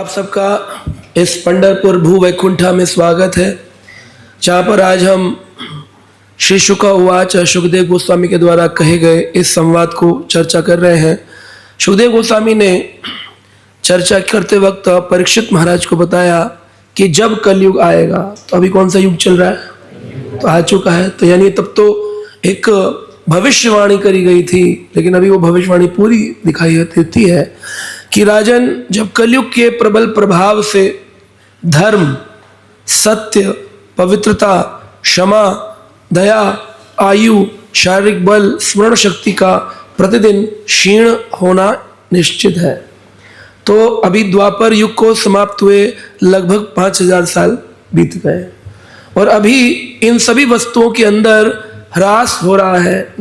सबका इस पंढरपुर भू वैकुंठा में स्वागत है, जहाँ पर आज हम श्री शुक उवाच सुखदेव गोस्वामी के द्वारा कहे गए इस संवाद को चर्चा कर रहे हैं। सुखदेव गोस्वामी ने चर्चा करते वक्त परीक्षित महाराज को बताया कि जब कलयुग आएगा, तो अभी कौन सा युग चल रहा है, तो आ चुका है, तो यानी तब तो एक भविष्यवाणी करी गई थी, लेकिन अभी वो भविष्यवाणी पूरी दिखाई देती है कि राजन, जब कलयुग के प्रबल प्रभाव से धर्म, सत्य, पवित्रता, क्षमा, दया, आयु, शारीरिक बल, स्मरण शक्ति का प्रतिदिन क्षीण होना निश्चित है। तो अभी द्वापर युग को समाप्त हुए लगभग 5000 साल बीत गए और अभी इन सभी वस्तुओं के अंदर ह्रास हो रहा है।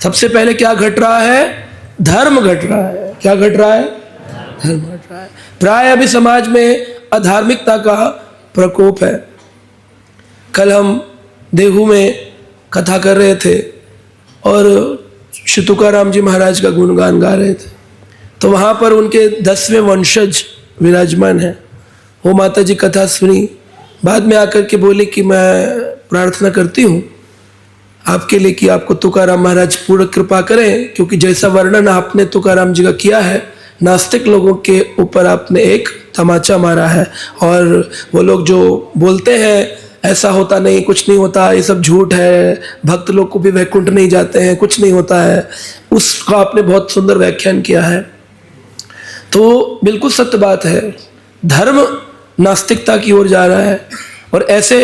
सबसे पहले क्या घट रहा है? धर्म घट रहा है। क्या घट रहा है? धर्म घट रहा है। प्राय अभी समाज में अधार्मिकता का प्रकोप है। कल हम देहू में कथा कर रहे थे और श्री तुकाराम जी महाराज का गुणगान गा रहे थे, तो वहाँ पर उनके 10वें वंशज विराजमान है। वो माता जी कथा सुनी, बाद में आकर के बोले कि मैं प्रार्थना करती हूँ आपके लिए कि आपको तुकाराम महाराज पूर्ण कृपा करें, क्योंकि जैसा वर्णन आपने तुकाराम जी का किया है, नास्तिक लोगों के ऊपर आपने एक तमाचा मारा है। और वो लोग जो बोलते हैं ऐसा होता नहीं, कुछ नहीं होता, ये सब झूठ है, भक्त लोग को भी वैकुंठ नहीं जाते हैं, कुछ नहीं होता है, उसका आपने बहुत सुंदर व्याख्यान किया है। तो बिल्कुल सत्य बात है, धर्म नास्तिकता की ओर जा रहा है। और ऐसे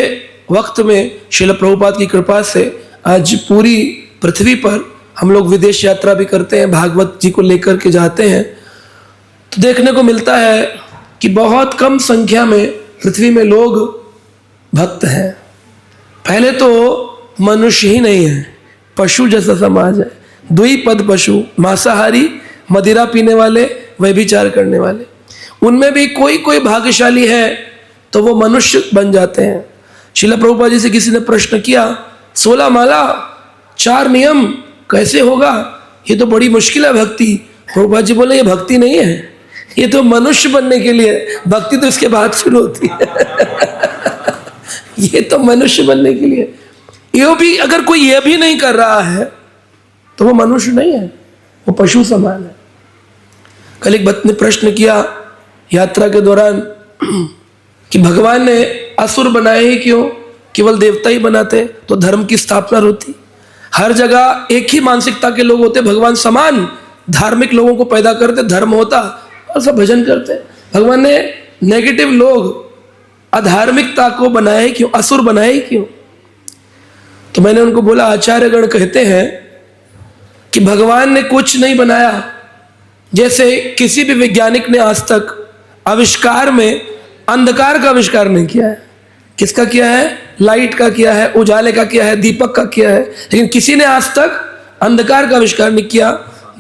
वक्त में श्रील प्रभुपाद की कृपा से आज पूरी पृथ्वी पर हम लोग विदेश यात्रा भी करते हैं, भागवत जी को लेकर के जाते हैं, तो देखने को मिलता है कि बहुत कम संख्या में पृथ्वी में लोग भक्त हैं। पहले तो मनुष्य ही नहीं है, पशु जैसा समाज है, द्विपद पशु, मांसाहारी, मदिरा पीने वाले, व्यभिचार करने वाले। उनमें भी कोई कोई भाग्यशाली है तो वो मनुष्य बन जाते हैं। श्रील प्रभुपाद जी से किसी ने प्रश्न किया, 16 माला 4 नियम कैसे होगा, ये तो बड़ी मुश्किल है भक्ति। प्रभुपाद जी बोले ये भक्ति नहीं है, ये तो मनुष्य बनने के लिए, भक्ति तो इसके बाद शुरू होती है। ये तो मनुष्य बनने के लिए। ये भी अगर कोई ये भी नहीं कर रहा है तो वो मनुष्य नहीं है, वो पशु समान है। कल एक भक्त ने प्रश्न किया यात्रा के दौरान कि भगवान ने असुर बनाए ही क्यों, केवल देवता ही बनाते तो धर्म की स्थापना होती। हर जगह एक ही मानसिकता के लोग होते, भगवान समान धार्मिक लोगों को पैदा करते, धर्म होता और सब भजन करते। भगवान ने नेगेटिव लोग, अधार्मिकता को बनाए क्यों, असुर बनाए क्यों? तो मैंने उनको बोला, आचार्यगण कहते हैं कि भगवान ने कुछ नहीं बनाया। जैसे किसी भी वैज्ञानिक ने आज तक आविष्कार में अंधकार का आविष्कार नहीं किया है। किसका किया है? लाइट का किया है, उजाले का किया है, दीपक का किया है, लेकिन किसी ने आज तक अंधकार का आविष्कार नहीं किया।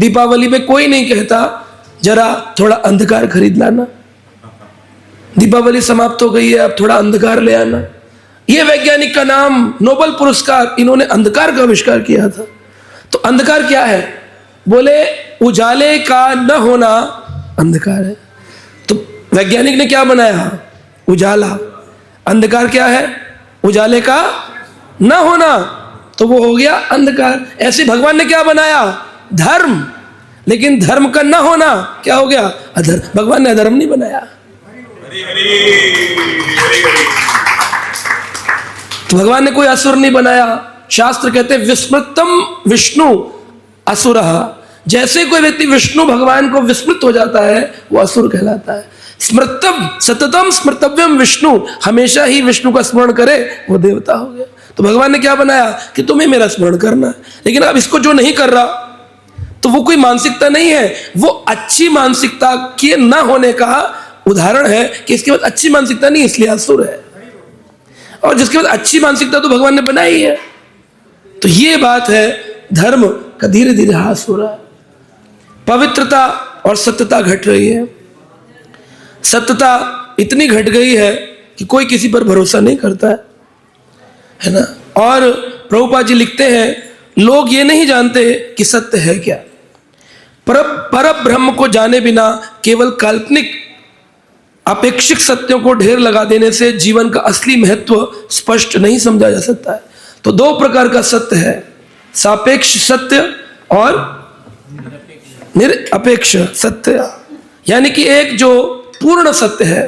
दीपावली में कोई नहीं कहता जरा थोड़ा अंधकार खरीद लाना, दीपावली समाप्त हो गई है, अब थोड़ा अंधकार ले आना। ये वैज्ञानिक का नाम नोबेल पुरस्कार, इन्होंने अंधकार का आविष्कार किया था। तो अंधकार क्या है? बोले उजाले का न होना अंधकार है। तो वैज्ञानिक ने क्या बनाया? उजाला। अंधकार क्या है? उजाले का न होना, तो वो हो गया अंधकार। ऐसे भगवान ने क्या बनाया? धर्म। लेकिन धर्म का न होना क्या हो गया? अधर्म। भगवान ने अधर्म नहीं बनाया। तो भगवान ने कोई असुर नहीं बनाया। शास्त्र कहते हैं विस्मृतम विष्णु असुरः। जैसे कोई व्यक्ति विष्णु भगवान को विस्मृत हो जाता है वो असुर कहलाता है। स्मृतम सततम स्मृतव्यम विष्णु, हमेशा ही विष्णु का स्मरण करे वो देवता हो गया। तो भगवान ने क्या बनाया कि तुम्हें मेरा स्मरण करना है। लेकिन अब इसको जो नहीं कर रहा तो वो कोई मानसिकता नहीं है, वो अच्छी मानसिकता के न होने का उदाहरण है कि इसके बाद अच्छी मानसिकता नहीं, इसलिए असुर है। और जिसके बाद अच्छी मानसिकता तो भगवान ने बनाई है। तो ये बात है, धर्म का धीरे धीरे ह्रास हो रहा है, पवित्रता और सत्यता घट रही है। सत्यता इतनी घट गई है कि कोई किसी पर भरोसा नहीं करता है ना। और प्रभुपाद जी लिखते हैं, लोग ये नहीं जानते कि सत्य है क्या। पर ब्रह्म को जाने बिना केवल काल्पनिक अपेक्षित सत्यों को ढेर लगा देने से जीवन का असली महत्व स्पष्ट नहीं समझा जा सकता है। तो दो प्रकार का सत्य है, सापेक्ष सत्य और निरपेक्ष सत्य, यानी कि एक जो पूर्ण सत्य है।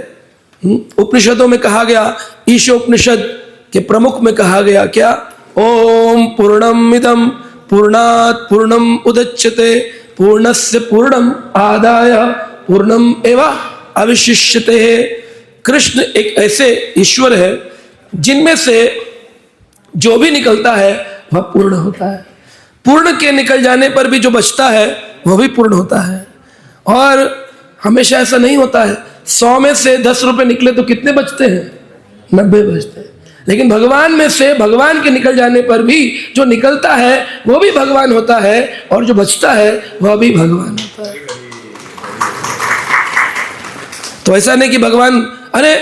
उपनिषदों में कहा गया, ईशोपनिषद के प्रमुख में कहा गया क्या, ओम पूर्णमिदं पूर्णात् पूर्णम उदच्यते पूर्णस्य पूर्णम आदाय पूर्णम एव अवशिष्यते। कृष्ण एक ऐसे ईश्वर है जिनमें से जो भी निकलता है वह पूर्ण होता है। पूर्ण के निकल जाने पर भी जो बचता है वह भी पूर्ण होता है। और हमेशा ऐसा नहीं होता है, 100 में से 10 रुपए निकले तो कितने बचते हैं, 90 बचते हैं। लेकिन भगवान में से, भगवान के निकल जाने पर भी जो निकलता है वो भी भगवान होता है और जो बचता है वह भी भगवान होता है। तो ऐसा नहीं कि भगवान, अरे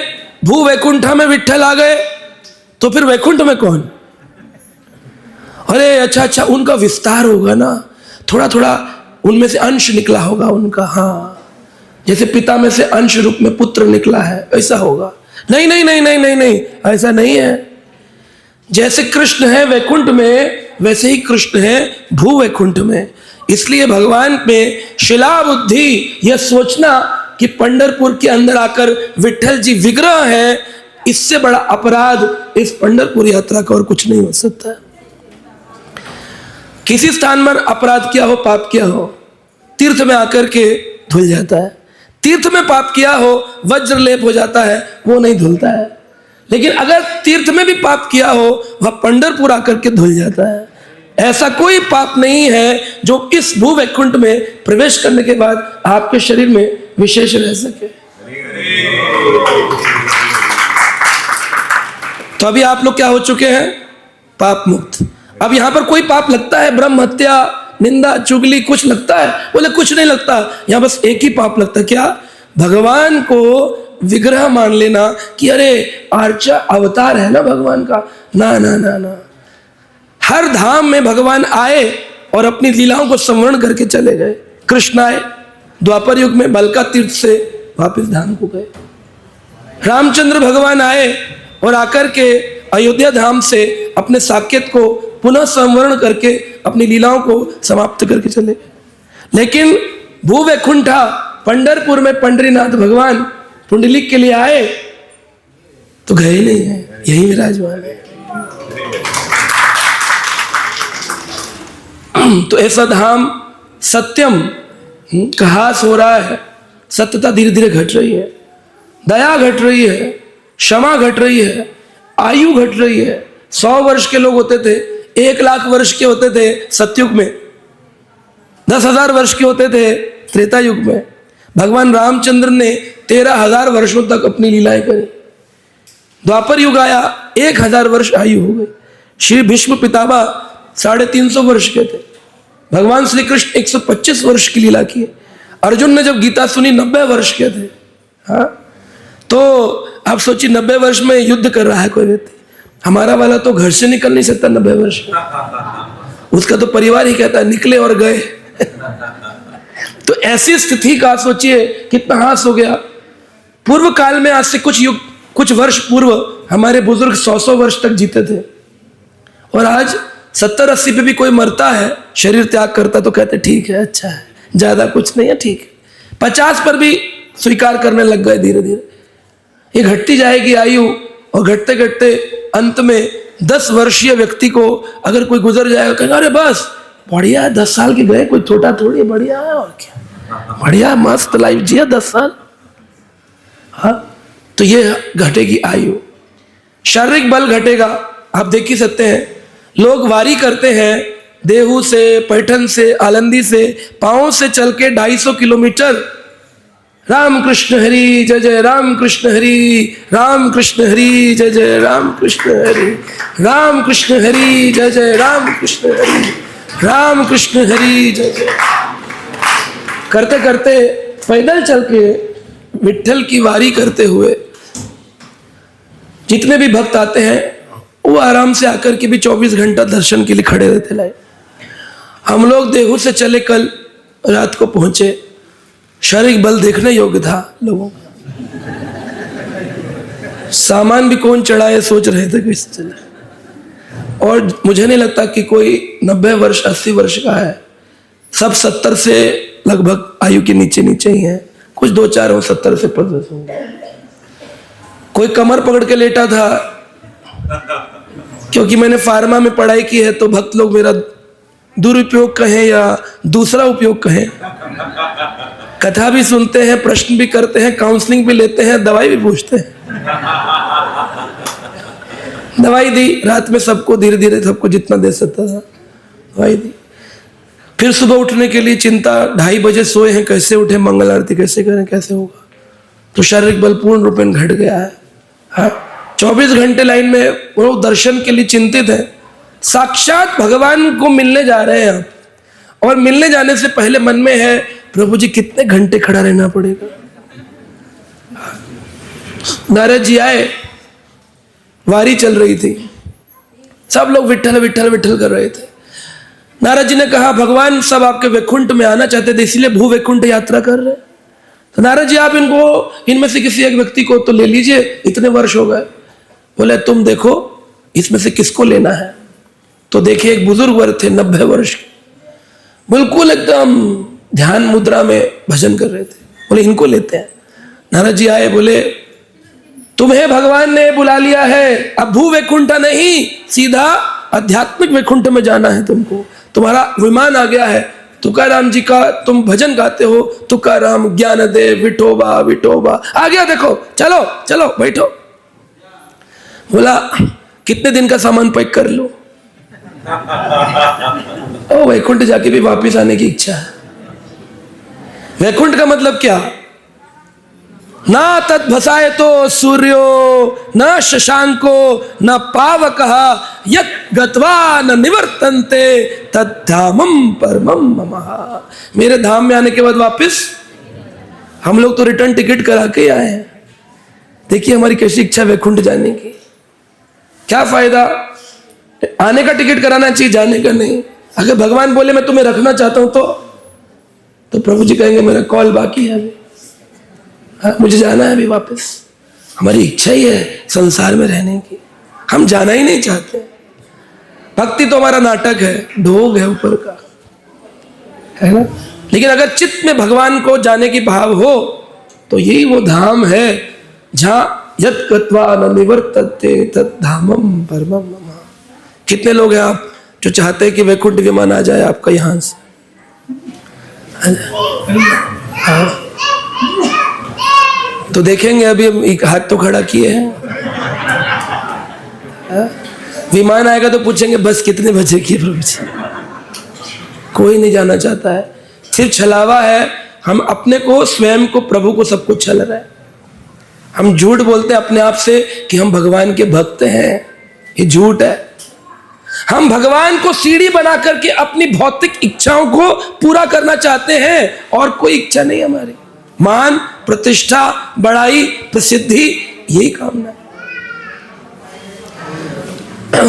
भू वैकुंठा में विट्ठल आ गए तो फिर वैकुंठ में कौन, अरे अच्छा उनका विस्तार होगा ना, थोड़ा थोड़ा उनमें से अंश निकला होगा उनका, हाँ जैसे पिता में से अंश रूप में पुत्र निकला है ऐसा होगा। नहीं नहीं नहीं नहीं नहीं नहीं, ऐसा नहीं है। जैसे कृष्ण है वैकुंठ में वैसे ही कृष्ण है भू वैकुंठ में। इसलिए भगवान में शिला बुद्धि यह सोचना कि पंढरपुर के अंदर आकर विट्ठल जी विग्रह है, इससे बड़ा अपराध इस पंढरपुर यात्रा का और कुछ नहीं हो सकता। किसी स्थान पर अपराध किया हो, पाप किया हो, तीर्थ में आकर के धुल जाता है। तीर्थ में पाप किया हो, वज्र लेप हो जाता है, वो नहीं धुलता है। लेकिन अगर तीर्थ में भी पाप किया हो, वह पंढरपुर आकर के धुल जाता है। ऐसा कोई पाप नहीं है जो इस भू वैकुंठ में प्रवेश करने के बाद आपके शरीर में विशेष रह सके। तो अभी आप लोग क्या हो चुके हैं, पाप मुक्त। अब यहां पर कोई पाप लगता है, ब्रह्म हत्या, निंदा, चुगली, कुछ लगता है? बोले कुछ नहीं लगता। यहां बस एक ही पाप लगता है, क्या, भगवान को विग्रह मान लेना कि अरे आर्चा अवतार है ना भगवान का। ना ना ना ना, हर धाम में भगवान आए और अपनी लीलाओं को संवरण करके चले गए। कृष्ण आए द्वापर युग में बलका तीर्थ से वापस धाम को गए। रामचंद्र भगवान आए और आकर के अयोध्या धाम से अपने साकेत को पुनः संवरण करके अपनी लीलाओं को समाप्त करके चले गए। लेकिन भू वैकुंठा पंढरपुर में पंडरीनाथ भगवान पुंडलिक के लिए आए तो गए नहीं है, यही विराजमान है। तो ऐसा धाम सत्यम का हास हो रहा है, सत्यता धीरे धीरे घट रही है, दया घट रही है, क्षमा घट रही है, आयु घट रही है। 100 वर्ष के लोग होते थे, 1 लाख वर्ष के होते थे सतयुग में, 10,000 वर्ष के होते थे त्रेता युग में। भगवान रामचंद्र ने 13,000 वर्षों तक अपनी लीलाएं करी। द्वापर युग आया, 1,000 वर्ष आयु हो गई। श्री भीष्म पितामह 350 वर्ष के थे। भगवान श्री कृष्ण 125 वर्ष की लीला की। अर्जुन ने जब गीता सुनी 90 वर्ष के थे। हाँ, तो आप सोचिए 90 वर्ष में युद्ध कर रहा है कोई व्यक्ति। हमारा वाला तो घर से निकल नहीं सकता 90 वर्ष में, उसका तो परिवार ही कहता है निकले और गए। तो ऐसी स्थिति का सोचिए कितना हास हो गया। पूर्व काल में आज से कुछ वर्ष पूर्व हमारे बुजुर्ग 100 वर्ष तक जीते थे, और आज 70-80 पे भी कोई मरता है, शरीर त्याग करता, तो कहते ठीक है, अच्छा है, ज्यादा कुछ नहीं है, ठीक है। 50 पर भी स्वीकार करने लग गए धीरे धीरे। ये घटती जाएगी आयु, और घटते घटते अंत में 10 वर्षीय व्यक्ति को अगर कोई गुजर जाएगा, कहेगा अरे बस बढ़िया, 10 साल के गए, कोई छोटा थोड़ी, बढ़िया है, और क्या, बढ़िया मस्त लाइफ जिया 10 साल। हाँ, तो ये घटेगी आयु, शारीरिक बल घटेगा। आप देख ही सकते हैं, लोग वारी करते हैं देहू से, पैठन से, आलंदी से, पांव से चल के 250 किलोमीटर। राम कृष्ण हरि जय जय राम कृष्ण हरि, राम कृष्ण हरि जय जय राम कृष्ण हरि, राम कृष्ण हरि जय जय राम कृष्ण हरि, राम कृष्ण हरि जय जय। करते करते पैदल चल के विट्ठल की वारी करते हुए जितने भी भक्त आते हैं वो आराम से आकर के भी 24 घंटा दर्शन के लिए खड़े रहते लाए। हम लोग देहू से चले, कल रात को पहुंचे, शारीरिक बल देखने योग्य था लोगों का। सामान भी कौन चढ़ाए सोच रहे थे किस तरह। और मुझे नहीं लगता कि कोई 90 वर्ष 80 वर्ष का है, सब 70 से लगभग आयु के नीचे नीचे ही है, कुछ 2-4 हो 70 से 50 होंगे। कोई कमर पकड़ के लेटा था, क्योंकि मैंने फार्मा में पढ़ाई की है तो भक्त लोग मेरा दुरुपयोग कहें या दूसरा उपयोग कहें, कथा भी सुनते हैं, प्रश्न भी करते हैं, काउंसलिंग भी लेते हैं, दवाई भी पूछते हैं। दवाई दी रात में सबको, धीरे धीरे सबको जितना दे सकता था दवाई दी। फिर सुबह उठने के लिए चिंता, 2:30 बजे सोए हैं, कैसे उठे, मंगल आरती कैसे करें, कैसे होगा। तो शारीरिक बल पूर्ण रूप में घट गया है। हाँ, 24 घंटे लाइन में वो दर्शन के लिए चिंतित है। साक्षात भगवान को मिलने जा रहे हैं आप, और मिलने जाने से पहले मन में है प्रभु जी कितने घंटे खड़ा रहना पड़ेगा। नारद जी आए, वारी चल रही थी, सब लोग विठ्ठल विठ्ठल विठ्ठल कर रहे थे। नारद जी ने कहा भगवान सब आपके वैकुंठ में आना चाहते थे, इसलिए भू वैकुंठ यात्रा कर रहे। तो नारद जी आप इनमें से किसी एक व्यक्ति को तो ले लीजिए, इतने वर्ष हो गए। बोले तुम देखो इसमें से किसको लेना है। तो देखिए एक बुजुर्ग वर थे 90 वर्ष के, बिल्कुल एकदम ध्यान मुद्रा में भजन कर रहे थे। बोले इनको लेते हैं। नारद जी आए, बोले तुम्हें भगवान ने बुला लिया है, अब भू वैकुंठ नहीं, सीधा आध्यात्मिक वैकुंठ में जाना है तुमको। तुम्हारा विमान आ गया है। तुकाराम जी का तुम भजन गाते हो, तुकाराम ज्ञान दे विठोबा विठोबा, आ गया देखो, चलो चलो बैठो। बोला कितने दिन का सामान पैक कर लो। ओ वैकुंठ जाके भी वापस आने की इच्छा है। वैकुंठ का मतलब क्या? ना तद भसाए तो सूर्यो न शशांको न पावकः यत् गत्वा न निवर्तन्ते तद्धामं परमं मम। मेरे धाम में आने के बाद वापस हम लोग तो रिटर्न टिकट करा के आए हैं। देखिए हमारी कैसी इच्छा वैकुंठ जाने की। क्या फायदा, आने का टिकट कराना चाहिए, जाने का नहीं। अगर भगवान बोले मैं तुम्हें रखना चाहता हूं तो प्रभु जी कहेंगे मेरा कॉल बाकी है अभी, हाँ, मुझे जाना है अभी वापस। हमारी इच्छा ही है संसार में रहने की, हम जाना ही नहीं चाहते। भक्ति तो हमारा नाटक है, ढोंग है ऊपर का, है ना। लेकिन अगर चित्त में भगवान को जाने की भाव हो तो यही वो धाम है जहां यत् गत्वा न निवर्तते तद्धामं परमं मम। कितने लोग हैं आप जो चाहते हैं कि वैकुंठ विमान आ जाए आपका यहां से? हाँ। तो देखेंगे, अभी हम एक हाथ तो खड़ा किए हैं। विमान आएगा तो पूछेंगे बस कितने बजे की प्रभु जी। कोई नहीं जाना चाहता है, सिर्फ छलावा है। हम अपने को, स्वयं को, प्रभु को, सब कुछ छल रहा है। हम झूठ बोलते हैं अपने आप से कि हम भगवान के भक्त हैं, ये झूठ है। हम भगवान को सीढ़ी बना करके अपनी भौतिक इच्छाओं को पूरा करना चाहते हैं, और कोई इच्छा नहीं हमारी। मान, प्रतिष्ठा, बड़ाई, प्रसिद्धि, यही कामना है।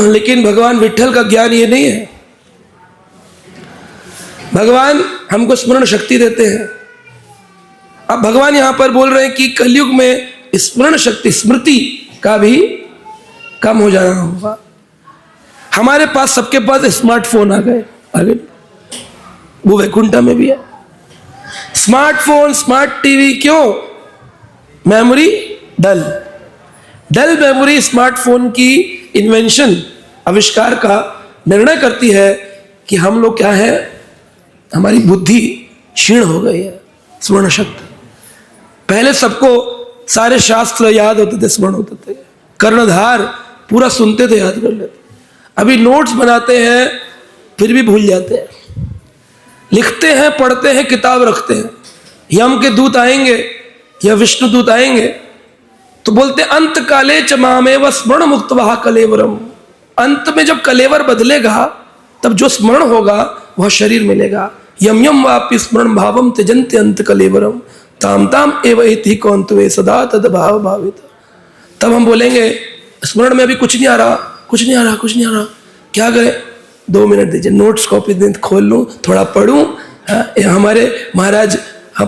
लेकिन भगवान विठ्ठल का ज्ञान ये नहीं है। भगवान हमको स्मरण शक्ति देते हैं। अब भगवान यहां पर बोल रहे हैं कि कलयुग में स्मरण शक्ति, स्मृति का भी कम हो जाना होगा। हमारे पास, सबके पास स्मार्टफोन आ गए, वो वैकुंठ में भी है। स्मार्टफोन, स्मार्ट टीवी, क्यों? मेमोरी डल मेमोरी स्मार्टफोन की इन्वेंशन, आविष्कार का निर्णय करती है कि हम लोग क्या है, हमारी बुद्धि क्षीण हो गई है। स्मरण शक्ति, पहले सबको सारे शास्त्र याद होते थे, स्मरण होते थे, कर्णधार पूरा सुनते थे, याद कर लेते। अभी नोट्स बनाते हैं फिर भी भूल जाते हैं, लिखते हैं, पढ़ते हैं, किताब रखते हैं। यम के दूत आएंगे या विष्णु दूत आएंगे तो बोलते अंत काले च मामेव स्मरण मुक्तवः कलेवरम। अंत में जब कलेवर बदलेगा तब जो स्मरण होगा वह शरीर मिलेगा। यम यम वापि स्मरण भावम त्यजन्ते अंत कलेवरम ताम ताम एव इति कौन्तवे सदा तद भाव भावित। तब हम बोलेंगे स्मरण में अभी कुछ नहीं आ रहा, कुछ नहीं आ रहा, कुछ नहीं आ रहा, क्या करें? 2 मिनट दीजिए, नोट्स कॉपी दिन खोल लूँ, थोड़ा पढ़ूँ। हमारे महाराज,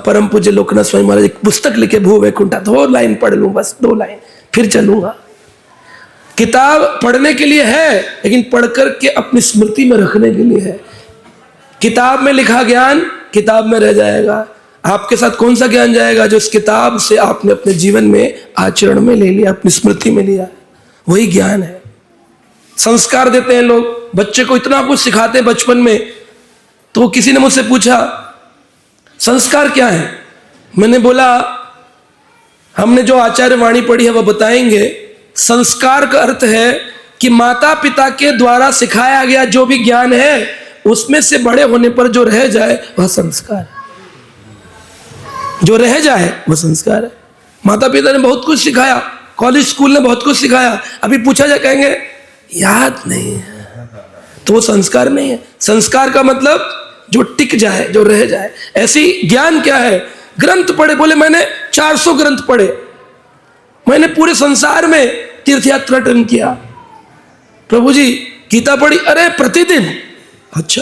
परम पूज्य लोकनाथ स्वामी महाराज एक पुस्तक लिखे भू वैकुंठ, 2 लाइन पढ़ लूँ, बस 2 लाइन, फिर चलूंगा। किताब पढ़ने के लिए है, लेकिन पढ़कर के अपनी स्मृति में रखने के लिए है। किताब में लिखा ज्ञान किताब में रह जाएगा, आपके साथ कौन सा ज्ञान जाएगा? जो इस किताब से आपने अपने जीवन में आचरण में ले लिया, अपनी स्मृति में लिया, वही ज्ञान है। संस्कार देते हैं लोग, बच्चे को इतना कुछ सिखाते हैं बचपन में। तो किसी ने मुझसे पूछा संस्कार क्या है? मैंने बोला हमने जो आचार्य वाणी पढ़ी है वह बताएंगे। संस्कार का अर्थ है कि माता पिता के द्वारा सिखाया गया जो भी ज्ञान है उसमें से बड़े होने पर जो रह जाए वह संस्कार है। जो रह जाए वह संस्कार है। माता पिता ने बहुत कुछ सिखाया, कॉलेज स्कूल ने बहुत कुछ सिखाया, अभी पूछा जाए कहेंगे याद नहीं है, तो वो संस्कार नहीं है। संस्कार का मतलब जो टिक जाए, जो रह जाए। ऐसी ज्ञान क्या है? ग्रंथ पढ़े, बोले मैंने 400 ग्रंथ पढ़े, मैंने पूरे संसार में तीर्थ यात्राटन किया। प्रभु जी गीता पढ़ी, अरे प्रतिदिन। अच्छा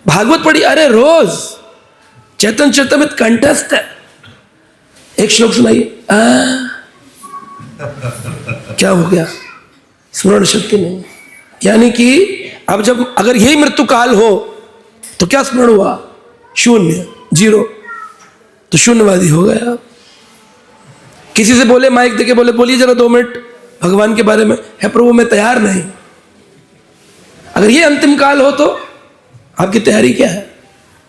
भागवत पढ़ी, अरे रोज। चैतन्य चरितमृत कंठस्थ है, एक श्लोक सुनाइए, क्या हो गया? स्मरण शक्ति नहीं। यानी कि अब जब अगर यही मृत्यु काल हो तो क्या स्मरण हुआ? शून्य, जीरो। तो शून्यवादी हो गया। किसी से बोले, माइक देके बोले बोलिए जरा 2 मिनट भगवान के बारे में, है प्रभु मैं तैयार नहीं। अगर ये अंतिम काल हो तो आपकी तैयारी क्या है?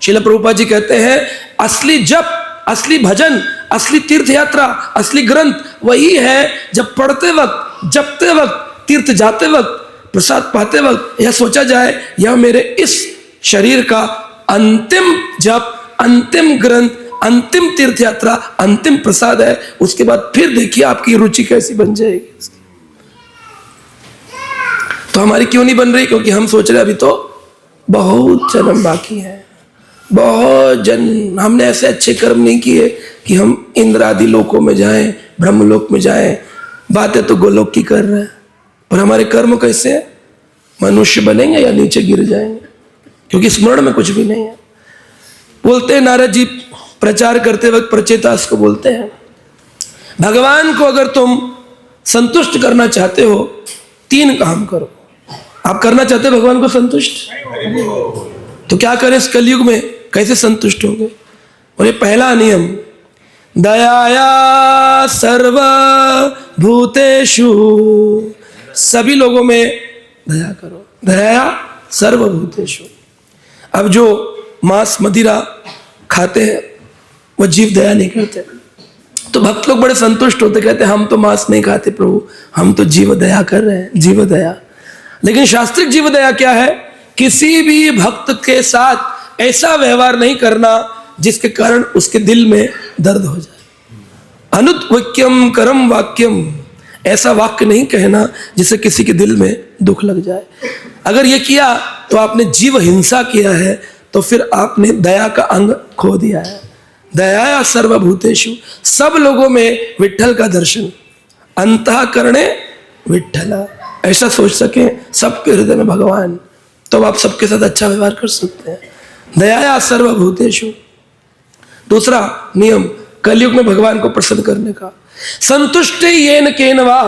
श्रील प्रभुपाद जी कहते हैं असली जप, असली भजन, असली तीर्थ यात्रा, असली ग्रंथ वही है जब पढ़ते वक्त, जपते वक्त, तीर्थ जाते वक्त, प्रसाद पाते वक्त यह सोचा जाए यह मेरे इस शरीर का अंतिम जप, अंतिम ग्रंथ, अंतिम तीर्थ यात्रा, अंतिम प्रसाद है। उसके बाद फिर देखिए आपकी रुचि कैसी बन जाएगी। तो हमारी क्यों नहीं बन रही? क्योंकि हम सोच रहे अभी तो बहुत जन्म बाकी है, बहुत जन्म। हमने ऐसे अच्छे कर्म नहीं किए कि हम इंद्र आदि लोकों में जाएं, ब्रह्मलोक में जाएं। बातें तो गोलोक की कर रहे हैं, पर हमारे कर्म कैसे हैं? मनुष्य बनेंगे या नीचे गिर जाएंगे, क्योंकि स्मरण में कुछ भी नहीं है। बोलते हैं नारद जी प्रचार करते वक्त प्रचेतास को बोलते हैं, भगवान को अगर तुम संतुष्ट करना चाहते हो 3 काम करो। आप करना चाहते हो भगवान को संतुष्ट, तो क्या करें इस कलयुग में? कैसे संतुष्ट होंगे? बोले पहला नियम, दयाया सर्व भूतेषु, सभी लोगों में दया करो। दयाया सर्व भूतेषु। अब जो मांस मदिरा खाते हैं वो जीव दया नहीं करते, तो भक्त लोग बड़े संतुष्ट होते, कहते हम तो मांस नहीं खाते प्रभु, हम तो जीव दया कर रहे हैं, जीव दया। लेकिन शास्त्रिक जीव दया क्या है? किसी भी भक्त के साथ ऐसा व्यवहार नहीं करना जिसके कारण उसके दिल में दर्द हो जाए। अनुत्वक्यम करम वाक्यम, ऐसा वाक्य नहीं कहना जिससे किसी के दिल में दुख लग जाए। अगर ये किया तो आपने जीव हिंसा किया है, तो फिर आपने दया का अंग खो दिया है। दया सर्वभूतेषु, सब लोगों में विट्ठल का दर्शन। अंतःकरणे विट्ठला, ऐसा सोच सके सबके हृदय में भगवान, तो आप सबके साथ अच्छा व्यवहार कर सकते हैं। दया सर्वभूतेषु। दूसरा नियम कलयुग में भगवान को प्रसन्न करने का, संतुष्ट येन केन वा,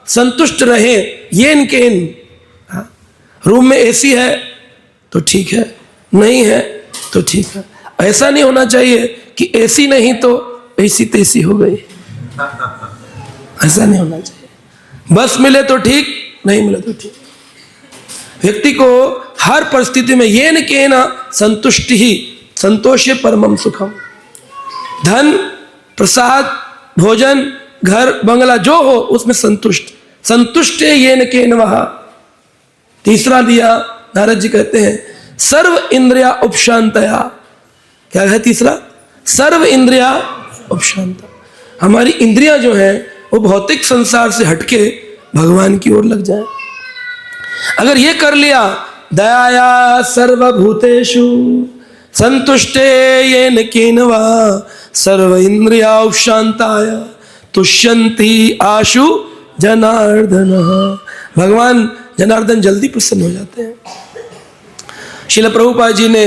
संतुष्ट रहे येन केन। रूम में एसी है तो ठीक है, नहीं है तो ठीक है। ऐसा नहीं होना चाहिए कि एसी नहीं तो ऐसी तेसी हो गई, ऐसा नहीं होना चाहिए। बस मिले तो ठीक, नहीं मिले तो ठीक। व्यक्ति को हर परिस्थिति में येन केन संतुष्टि ही, संतोषे परमम सुखम। धन, प्रसाद, भोजन, घर, बंगला जो हो उसमें संतुष्ट, संतुष्ट येन केन वहा। तीसरा दिया नारद जी कहते हैं सर्व इंद्रिया उपशांतया। क्या है तीसरा? सर्व इंद्रिया उपशांत। हमारी इंद्रियां जो हैं वो भौतिक संसार से हटके भगवान की ओर लग जाए। अगर ये कर लिया, दयाया सर्वभूतेषु संतुष्टे येन केन वा सर्व इंद्रिया उपशांताय तुष्यन्ति आशु जनार्दन। भगवान जनार्दन जल्दी प्रसन्न हो जाते हैं। श्रील प्रभुपाद जी ने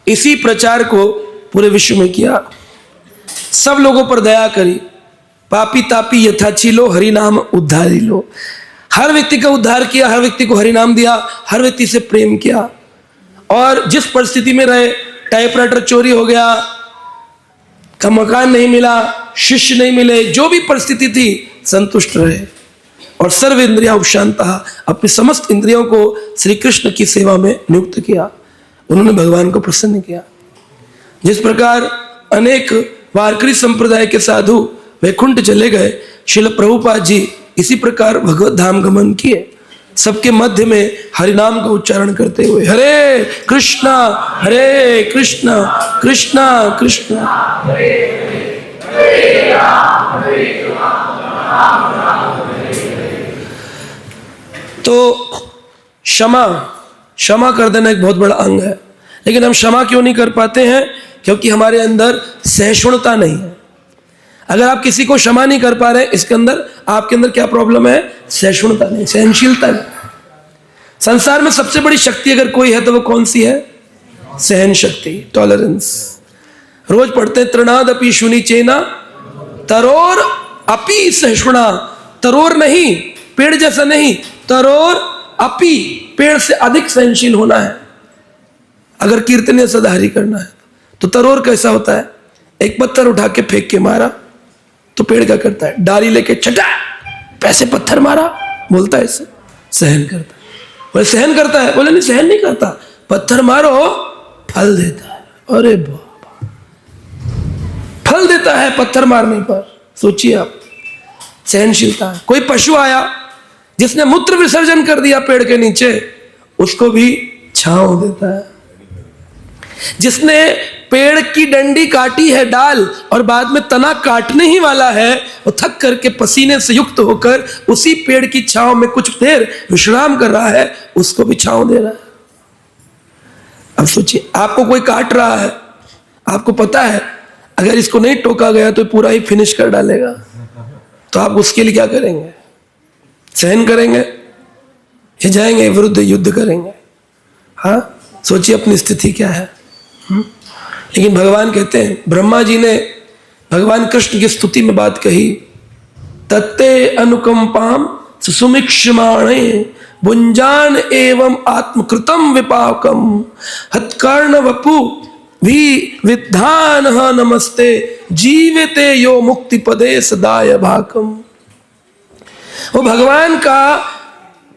इसी प्रचार को पूरे विश्व में किया, सब लोगों पर दया करी। पापी तापी यथाची लो, हरि नाम उद्धारी लो। हर व्यक्ति का उद्धार किया, हर व्यक्ति को हरि नाम दिया, हर व्यक्ति से प्रेम किया। और जिस परिस्थिति में रहे, टाइपराइटर चोरी हो गया, का मकान नहीं मिला, शिष्य नहीं मिले, जो भी परिस्थिति थी, संतुष्ट रहे और सर्व इंद्रिया उपशांता, अपनी समस्त इंद्रियों को श्री कृष्ण की सेवा में नियुक्त किया। उन्होंने भगवान को प्रसन्न किया। जिस प्रकार अनेक वारकरी संप्रदाय के साधु वैकुंठ चले गए, श्रील प्रभुपाद जी इसी प्रकार भगवत धाम गमन किए, सबके मध्य में हरि नाम का उच्चारण करते हुए हरे कृष्णा कृष्णा कृष्णा तो क्षमा कर देना एक बहुत बड़ा अंग है। लेकिन हम क्षमा क्यों नहीं कर पाते हैं? क्योंकि हमारे अंदर सहिष्णुता नहीं है। अगर आप किसी को क्षमा नहीं कर पा रहे, इसके अंदर आपके अंदर क्या प्रॉब्लम है? सहिष्णुता नहीं, सहनशीलता नहीं। संसार में सबसे बड़ी शक्ति अगर कोई है तो वो कौन सी है? सहन शक्ति, टॉलरेंस। रोज पढ़ते हैं तृणाद अपि शुनि चेना तरोर अपि सहिष्णुना। तरोर नहीं, पेड़ जैसा नहीं, तरोर अपि, पेड़ से अधिक सहनशील होना है। अगर कीर्तनीय सदाहरी करना है तो तरोर कैसा होता है? एक पत्थर उठा के फेंक के मारा तो पेड़ क्या करता है? डाली लेके छटा, पैसे पत्थर मारा, बोलता है इसे सहन करता है। बोले सहन करता है? बोले नहीं, सहन नहीं करता। पत्थर मारो फल देता है। अरे बाबा, फल देता है पत्थर मारने पर। सोचिए आप, सहनशीलता है। कोई पशु आया जिसने मूत्र विसर्जन कर दिया पेड़ के नीचे, उसको भी छांव देता है। जिसने पेड़ की डंडी काटी है, डाल, और बाद में तना काटने ही वाला है, वो थक करके पसीने से युक्त होकर उसी पेड़ की छांव में कुछ देर विश्राम कर रहा है, उसको भी छांव दे रहा है। अब सोचिए, आपको कोई काट रहा है, आपको पता है अगर इसको नहीं टोका गया तो पूरा ही फिनिश कर डालेगा, तो आप उसके लिए क्या करेंगे? सहन करेंगे या जाएंगे विरुद्ध युद्ध करेंगे? हाँ, सोचिए अपनी स्थिति क्या है। लेकिन भगवान कहते हैं, ब्रह्मा जी ने भगवान कृष्ण की स्तुति में बात कही, तत्ते अनुकंपाम सुसुमिक्षमाणे भुंजान एवं आत्मकृतम विपाकम हत्कर्ण वपु भी विद्धान नमस्ते जीविते यो मुक्ति पदे सदाय भाकम। वो भगवान का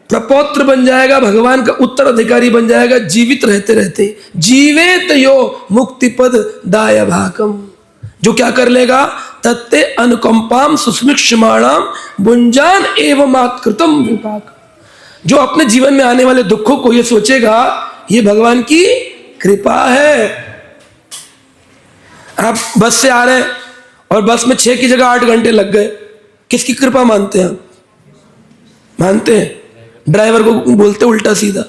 प्रपौत्र बन जाएगा, भगवान का उत्तराधिकारी बन जाएगा जीवित रहते रहते। जीवेत यो मुक्ति पद दाय भाकम, जो क्या कर लेगा? तत्ते अनुकंपाम सुस्मिक्षमाणाम भुंजान एवं आत्कृतम विपाक, जो अपने जीवन में आने वाले दुखों को ये सोचेगा ये भगवान की कृपा है। आप बस से आ रहे हैं और बस में 6 की जगह 8 घंटे लग गए, किसकी कृपा मानते हैं? मानते हैं ड्राइवर को, बोलते उल्टा सीधा,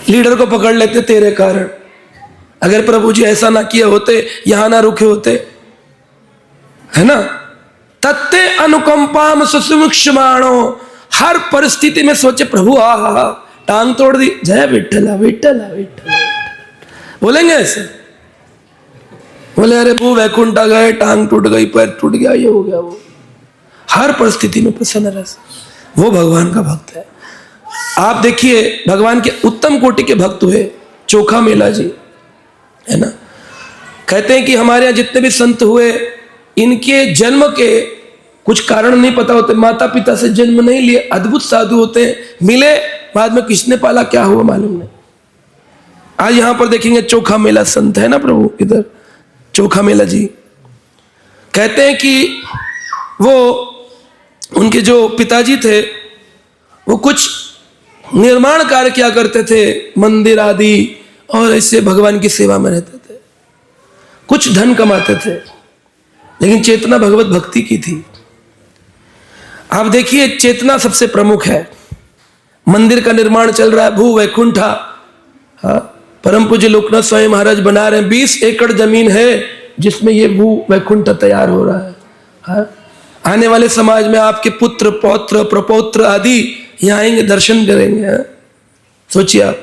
लीडर को पकड़ लेते तेरे कारण। अगर प्रभु जी ऐसा ना किए होते, यहां ना रुके होते, है ना। तत्ते अनुकंपाम सुसुमिक्षमाणो, हर परिस्थिति में सोचे प्रभु आ टांग तोड़ दी, जय विठ्ठला विठ्ठला विठ्ठला, बोलेंगे ऐसे? बोले अरे वो वैकुंठा गए, टांग टूट गई, पैर टूट गया, ये हो गया, वो हर परिस्थिति में प्रसन्न रह, वो भगवान का भक्त है। आप देखिए भगवान के उत्तम कोटि के भक्त हुए चोखा मेला जी, है ना। कहते हैं कि हमारे यहाँ जितने भी संत हुए, इनके जन्म के कुछ कारण नहीं पता होते, माता पिता से जन्म नहीं लिए, अद्भुत साधु होते हैं, मिले, बाद में किसने पाला क्या हुआ मालूम नहीं। आज यहाँ पर देखेंगे चोखा मेला संत है ना प्रभु, इधर चोखा मेला जी, कहते हैं कि वो उनके जो पिताजी थे वो कुछ निर्माण कार्य किया करते थे, मंदिर आदि, और ऐसे भगवान की सेवा में रहते थे, कुछ धन कमाते थे, लेकिन चेतना भगवत भक्ति की थी। आप देखिए चेतना सबसे प्रमुख है। मंदिर का निर्माण चल रहा है, भू वैकुंठा, हाँ, परम पूज्य लोकनाथ स्वामी महाराज बना रहे हैं, 20 एकड़ जमीन है जिसमें ये भू वैकुंठ तैयार हो रहा है। हाँ? आने वाले समाज में आपके पुत्र पौत्र प्रपौत्र आदि यहाँ आएंगे, दर्शन करेंगे। हाँ? सोचिए आप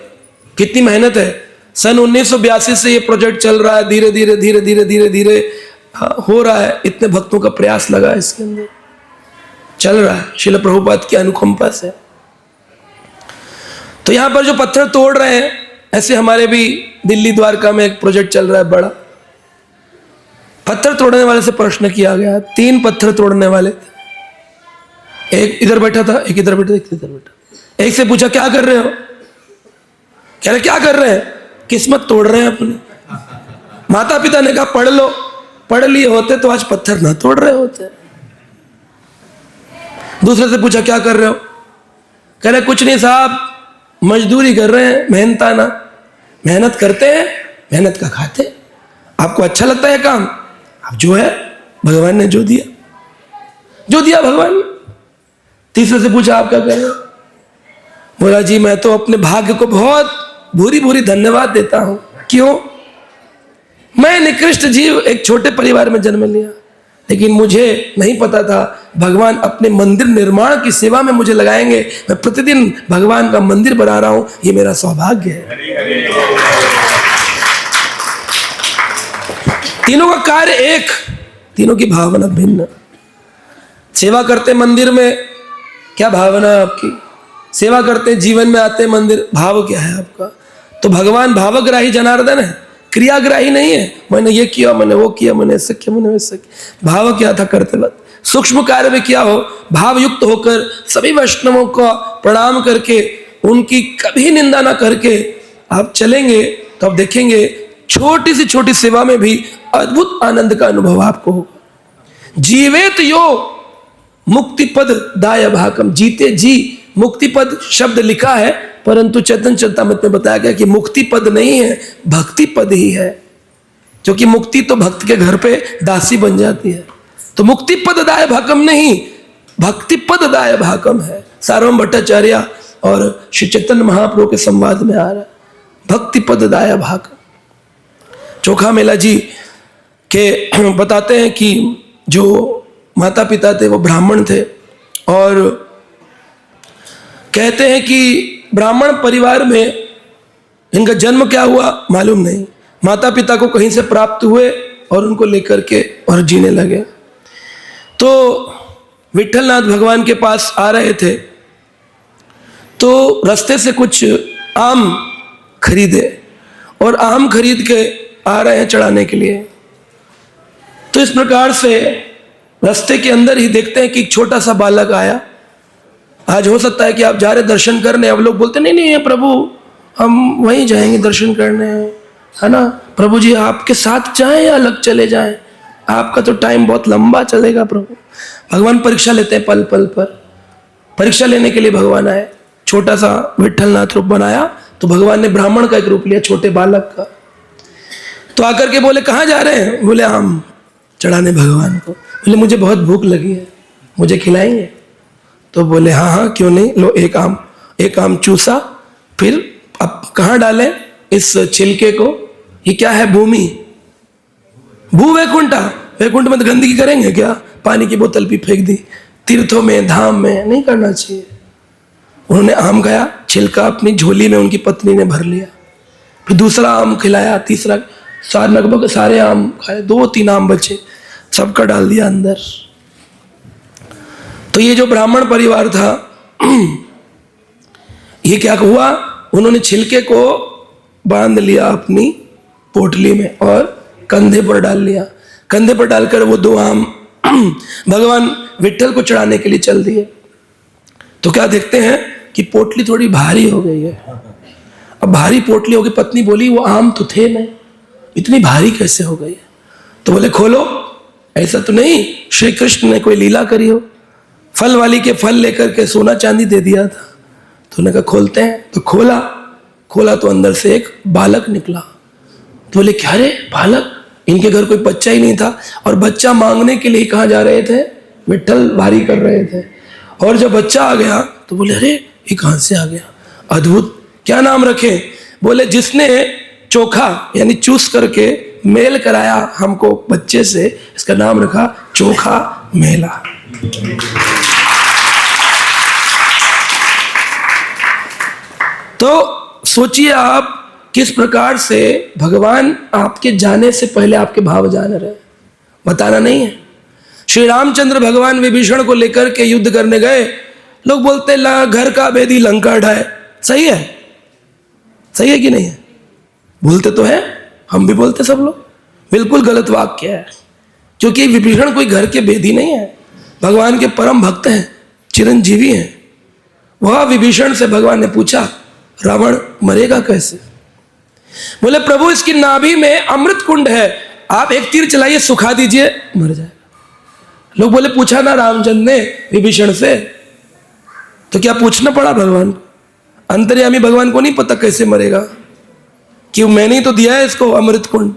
कितनी मेहनत है। सन 1982 से ये प्रोजेक्ट चल रहा है, धीरे धीरे धीरे धीरे धीरे धीरे हाँ, हो रहा है, इतने भक्तों का प्रयास लगा है इसके अंदर, चल रहा है श्रील प्रभुपाद की अनुकंपा से। तो यहां पर जो पत्थर तोड़ रहे हैं, ऐसे हमारे भी दिल्ली द्वारका में एक प्रोजेक्ट चल रहा है बड़ा। पत्थर तोड़ने वाले से प्रश्न किया गया, 3 पत्थर तोड़ने वाले थे, एक इधर बैठा था, एक इधर बैठा था, एक इधर बैठा। एक से पूछा क्या कर रहे हो, कह रहे क्या कर रहे हैं, किस्मत तोड़ रहे हैं अपनी। माता पिता ने कहा पढ़ लो, पढ़ लिए होते तो आज पत्थर ना तोड़ रहे होते। दूसरे से पूछा क्या कर रहे हो, कह रहे कुछ नहीं साहब, मजदूरी कर रहे हैं, मेहनताना, मेहनत करते हैं, मेहनत का खाते। आपको अच्छा लगता है काम, अब जो है भगवान ने जो दिया, जो दिया भगवान ने। तीसरे से पूछा आप क्या कर रहे हो, बोला जी मैं तो अपने भाग्य को बहुत भूरी भूरी धन्यवाद देता हूं। क्यों, मैं निकृष्ट जीव, एक छोटे परिवार में जन्म लिया, लेकिन मुझे नहीं पता था भगवान अपने मंदिर निर्माण की सेवा में मुझे लगाएंगे। मैं प्रतिदिन भगवान का मंदिर बना रहा हूं, ये मेरा सौभाग्य है। तीनों का कार्य एक, तीनों की भावना भिन्न। सेवा करते मंदिर में, क्या भावना है आपकी, सेवा करते जीवन में आते मंदिर, भाव क्या है आपका। तो भगवान भावग्राही जनार्दन है, क्रियाग्राही नहीं है। मैंने ये किया, मैंने वो किया, मैंने ऐसा किया, मैंने वैसा किया। भाव क्या था करते वक्त, सूक्ष्म कार्य में क्या हो, भाव युक्त होकर सभी वैष्णवों को प्रणाम करके, उनकी कभी निंदा ना करके आप चलेंगे तो आप देखेंगे छोटी सी छोटी सेवा में भी अद्भुत आनंद का अनुभव आपको होगा। जीवेत यो मुक्ति पद दाय भाकम, जीते जी मुक्ति पद शब्द लिखा है, परंतु चैतन्य चरितामृत में बताया गया कि मुक्ति पद नहीं है, भक्ति पद ही है। क्योंकि मुक्ति तो भक्त के घर पे दासी बन जाती है, तो मुक्ति पद दाय भाकम नहीं, भक्ति पद दाय भाकम है। सार्वभौम भट्टाचार्य और श्री चैतन्य महाप्रभु के संवाद में आ रहा है, भक्ति पद दाय भाकम। चोखा मेला जी के बताते हैं कि जो माता पिता थे वो ब्राह्मण थे, और कहते हैं कि ब्राह्मण परिवार में इनका जन्म क्या हुआ मालूम नहीं, माता पिता को कहीं से प्राप्त हुए और उनको लेकर के और जीने लगे। तो विठलनाथ भगवान के पास आ रहे थे, तो रास्ते से कुछ आम खरीदे, और आम खरीद के आ रहे हैं चढ़ाने के लिए। तो इस प्रकार से रास्ते के अंदर ही देखते हैं कि एक छोटा सा बालक आया। आज हो सकता है कि आप जा रहे दर्शन करने, अब लोग बोलते नहीं नहीं प्रभु हम वहीं जाएंगे दर्शन करने, है ना, प्रभु जी आपके साथ जाएं या अलग चले जाएं, आपका तो टाइम बहुत लंबा चलेगा प्रभु। भगवान परीक्षा लेते हैं पल पल पर, परीक्षा लेने के लिए भगवान आए। छोटा सा विठलनाथ रूप बनाया, तो भगवान ने ब्राह्मण का एक रूप लिया, छोटे बालक का। तो आकर के बोले कहाँ जा रहे हैं, बोले आम चढ़ाने भगवान को। बोले मुझे बहुत भूख लगी है, मुझे खिलाएंगे। तो बोले हाँ हाँ क्यों नहीं, लो एक आम चूसा, फिर अब कहाँ डालें इस छिलके को, ये क्या है भूमि, भू वैकुंठा, वैकुंठ में तो गंदगी करेंगे क्या, पानी की बोतल भी फेंक दी। तीर्थों में धाम में नहीं करना चाहिए। उन्होंने आम खाया, छिलका अपनी झोली में उनकी पत्नी ने भर लिया, फिर दूसरा आम खिलाया, तीसरा, लगभग सारे आम खाए, 2-3 आम बचे, सबका डाल दिया अंदर। तो ये जो ब्राह्मण परिवार था ये क्या हुआ, उन्होंने छिलके को बांध लिया अपनी पोटली में और कंधे पर डाल लिया। कंधे पर डालकर वो 2 आम भगवान विट्ठल को चढ़ाने के लिए चल दिए। तो क्या देखते हैं कि पोटली थोड़ी भारी हो गई है। अब भारी पोटली हो गई, पत्नी बोली वो आम तो थे नहीं, इतनी भारी कैसे हो गई। तो बोले खोलो, ऐसा तो नहीं श्री कृष्ण ने कोई लीला करी हो, फल वाली के फल लेकर के सोना चांदी दे दिया था। तो उन्होंने कहा खोलते हैं। तो खोला तो अंदर से एक बालक निकला। तो बोले क्या रे बालक, इनके घर कोई बच्चा ही नहीं था, और बच्चा मांगने के लिए कहाँ जा रहे थे, विट्ठल भारी कर रहे थे। और जब बच्चा आ गया तो बोले अरे ये कहाँ से आ गया, अद्भुत, क्या नाम रखे। बोले जिसने चोखा यानी चूस करके मेल कराया हमको बच्चे से, इसका नाम रखा चोखा मेला। तो सोचिए आप किस प्रकार से भगवान आपके जाने से पहले आपके भाव जान रहे, बताना नहीं है। श्री रामचंद्र भगवान विभीषण को लेकर के युद्ध करने गए, लोग बोलते घर का भेदी लंका ढाए। सही है, सही है कि नहीं है? बोलते तो है, हम भी बोलते सब लोग। बिल्कुल गलत वाक्य है, क्योंकि विभीषण कोई घर के भेदी नहीं है, भगवान के परम भक्त हैं, चिरंजीवी हैं। वह विभीषण से भगवान ने पूछा रावण मरेगा कैसे? बोले प्रभु इसकी नाभि में अमृत कुंड है, आप एक तीर चलाइए सुखा दीजिए, मर जाएगा। लोग बोले पूछा ना रामचंद्र ने विभीषण से, तो क्या पूछना पड़ा भगवान को? अंतर्यामी भगवान को नहीं पता कैसे मरेगा? क्यों? मैंने ही तो दिया है इसको अमृत कुंड,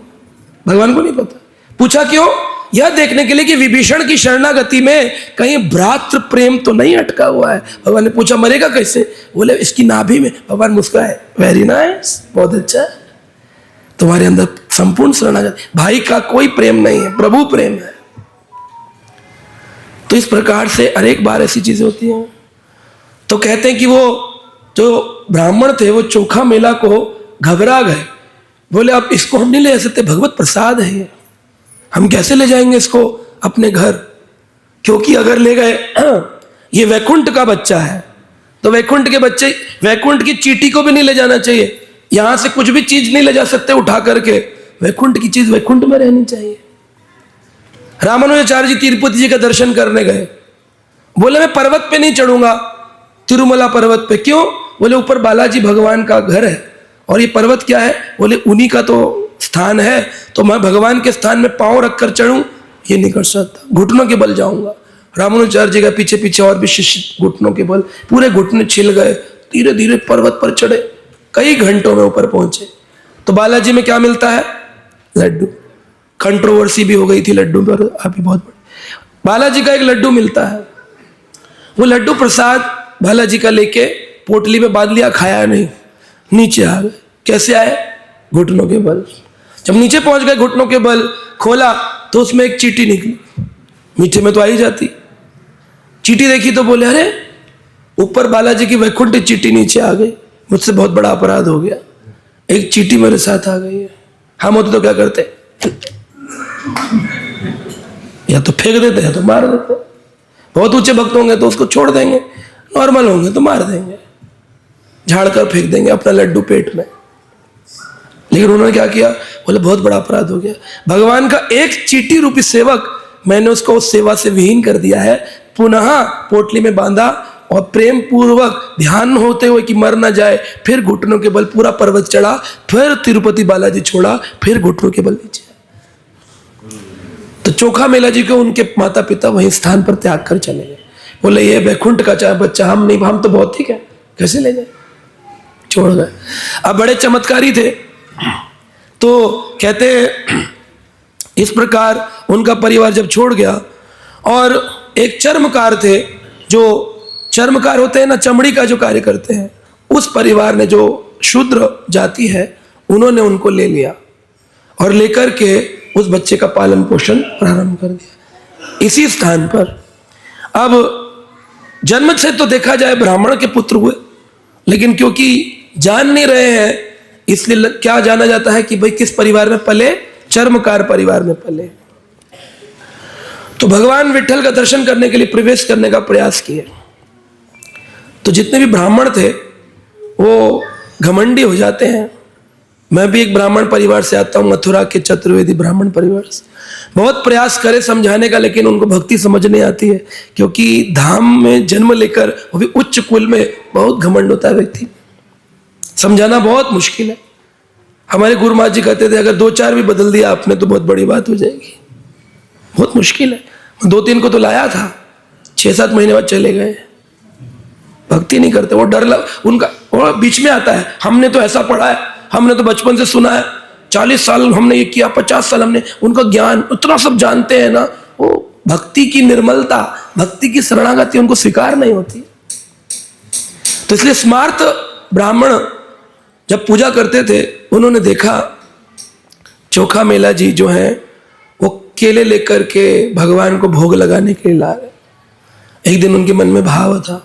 भगवान को नहीं पता। पूछा क्यों? यह देखने के लिए कि विभीषण की शरणागति में कहीं भ्रातृ प्रेम तो नहीं अटका हुआ है। भगवान ने पूछा मरेगा कैसे? बोले इसकी नाभि में। भगवान मुस्कुराए, वेरी नाइस, बहुत अच्छा है, तुम्हारे अंदर संपूर्ण शरणागति, भाई का कोई प्रेम नहीं है, प्रभु प्रेम है। तो इस प्रकार से अनेक बार ऐसी चीजें होती हैं। तो कहते हैं कि वो जो ब्राह्मण थे वो चोखा मेला को घबरा गए, बोले अब इसको हम नहीं ले जा सकते, भगवत प्रसाद है ये, हम कैसे ले जाएंगे इसको अपने घर? क्योंकि अगर ले गए ये वैकुंठ का बच्चा है, तो वैकुंठ के बच्चे, वैकुंठ की चीटी को भी नहीं ले जाना चाहिए, यहां से कुछ भी चीज नहीं ले जा सकते उठा करके, वैकुंठ की चीज वैकुंठ में रहनी चाहिए। रामानुजाचार्य जी तिरुपति जी का दर्शन करने गए, बोले मैं पर्वत पे नहीं चढ़ूंगा, तिरुमला पर्वत पे। क्यों? बोले ऊपर बालाजी भगवान का घर है, और ये पर्वत क्या है? बोले उन्हीं का तो स्थान है, तो मैं भगवान के स्थान में पांव रखकर चढ़ूं, ये नहीं कर सकता, घुटनों के बल जाऊंगा। रामानुजाचार्य जी का पीछे पीछे और भी शिष्य घुटनों के बल, पूरे घुटने छिल गए, धीरे धीरे पर्वत पर चढ़े, कई घंटों में ऊपर पहुंचे। तो बालाजी में क्या मिलता है? लड्डू। कंट्रोवर्सी भी हो गई थी लड्डू पर, अभी बहुत बड़ी। बालाजी का एक लड्डू मिलता है, वो लड्डू प्रसाद बालाजी का लेके पोटली में बांध लिया, खाया नहीं, नीचे आ गए। कैसे आए? घुटनों के बल। जब नीचे पहुंच गए घुटनों के बल, खोला तो उसमें एक चीटी निकली, मीठे में तो आ ही जाती। चीटी देखी तो बोले अरे ऊपर बालाजी की वैकुंठ चीटी नीचे आ गई, मुझसे बहुत बड़ा अपराध हो गया, एक चीटी मेरे साथ आ गई है। हम होते तो क्या करते? या तो फेंक देते या तो मार देते। बहुत ऊंचे भक्त होंगे तो उसको छोड़ देंगे, नॉर्मल होंगे तो मार देंगे, झाड़ कर फेंक देंगे अपना लड्डू पेट में। लेकिन उन्होंने क्या किया? बोले बहुत बड़ा अपराध हो गया, भगवान का एक चीटी रूपी सेवक, मैंने उसको उस सेवा से विहीन कर दिया है। पुनः पोटली में बांधा और प्रेम पूर्वक ध्यान होते हुए कि मर ना जाए, फिर घुटनों के बल पूरा पर्वत चढ़ा, फिर तिरुपति बालाजी छोड़ा, फिर घुटनों के बल नीचे। तो चोखा मेला जी को उनके माता पिता वहीं स्थान पर त्याग कर चले गए। बोले ये वैकुंठ का चाहे बच्चा, हम नहीं, हम तो बहुत ठीक है, कैसे ले जाए? छोड़ गए। अब बड़े चमत्कारी थे, तो कहते इस प्रकार उनका परिवार जब छोड़ गया, और एक चर्मकार थे, जो चर्मकार होते हैं ना, चमड़ी का जो कार्य करते हैं, उस परिवार ने, जो शूद्र जाति है, उन्होंने उनको ले लिया और लेकर के उस बच्चे का पालन पोषण प्रारंभ कर दिया इसी स्थान पर। अब जन्म से तो देखा जाए ब्राह्मण के पुत्र हुए, लेकिन क्योंकि जान नहीं रहे हैं, इसलिए क्या जाना जाता है कि भाई किस परिवार में पले? चर्मकार परिवार में पले। तो भगवान विठ्ठल का दर्शन करने के लिए प्रवेश करने का प्रयास किए, तो जितने भी ब्राह्मण थे वो घमंडी हो जाते हैं। मैं भी एक ब्राह्मण परिवार से आता हूँ, मथुरा के चतुर्वेदी ब्राह्मण परिवार से। बहुत प्रयास करे समझाने का, लेकिन उनको भक्ति समझ नहीं आती है, क्योंकि धाम में जन्म लेकर, वो भी उच्च कुल में, बहुत घमंड होता है व्यक्ति, समझाना बहुत मुश्किल है। हमारे गुरु महाराज जी कहते थे अगर 2-4 भी बदल दिया आपने तो बहुत बड़ी बात हो जाएगी, बहुत मुश्किल है। 2-3 को तो लाया था, 6-7 महीने बाद चले गए, भक्ति नहीं करते, वो डर उनका वो बीच में आता है, हमने तो ऐसा पढ़ा है, हमने तो बचपन से सुना है, 40 साल हमने ये किया, 50 साल हमने, उनका ज्ञान उतना सब जानते हैं ना, वो भक्ति की निर्मलता, भक्ति की शरणागति उनको स्वीकार नहीं होती। तो इसलिए स्मार्त ब्राह्मण जब पूजा करते थे, उन्होंने देखा चोखा मेला जी जो हैं वो केले लेकर के भगवान को भोग लगाने के लिए ला रहे। एक दिन उनके मन में भाव था,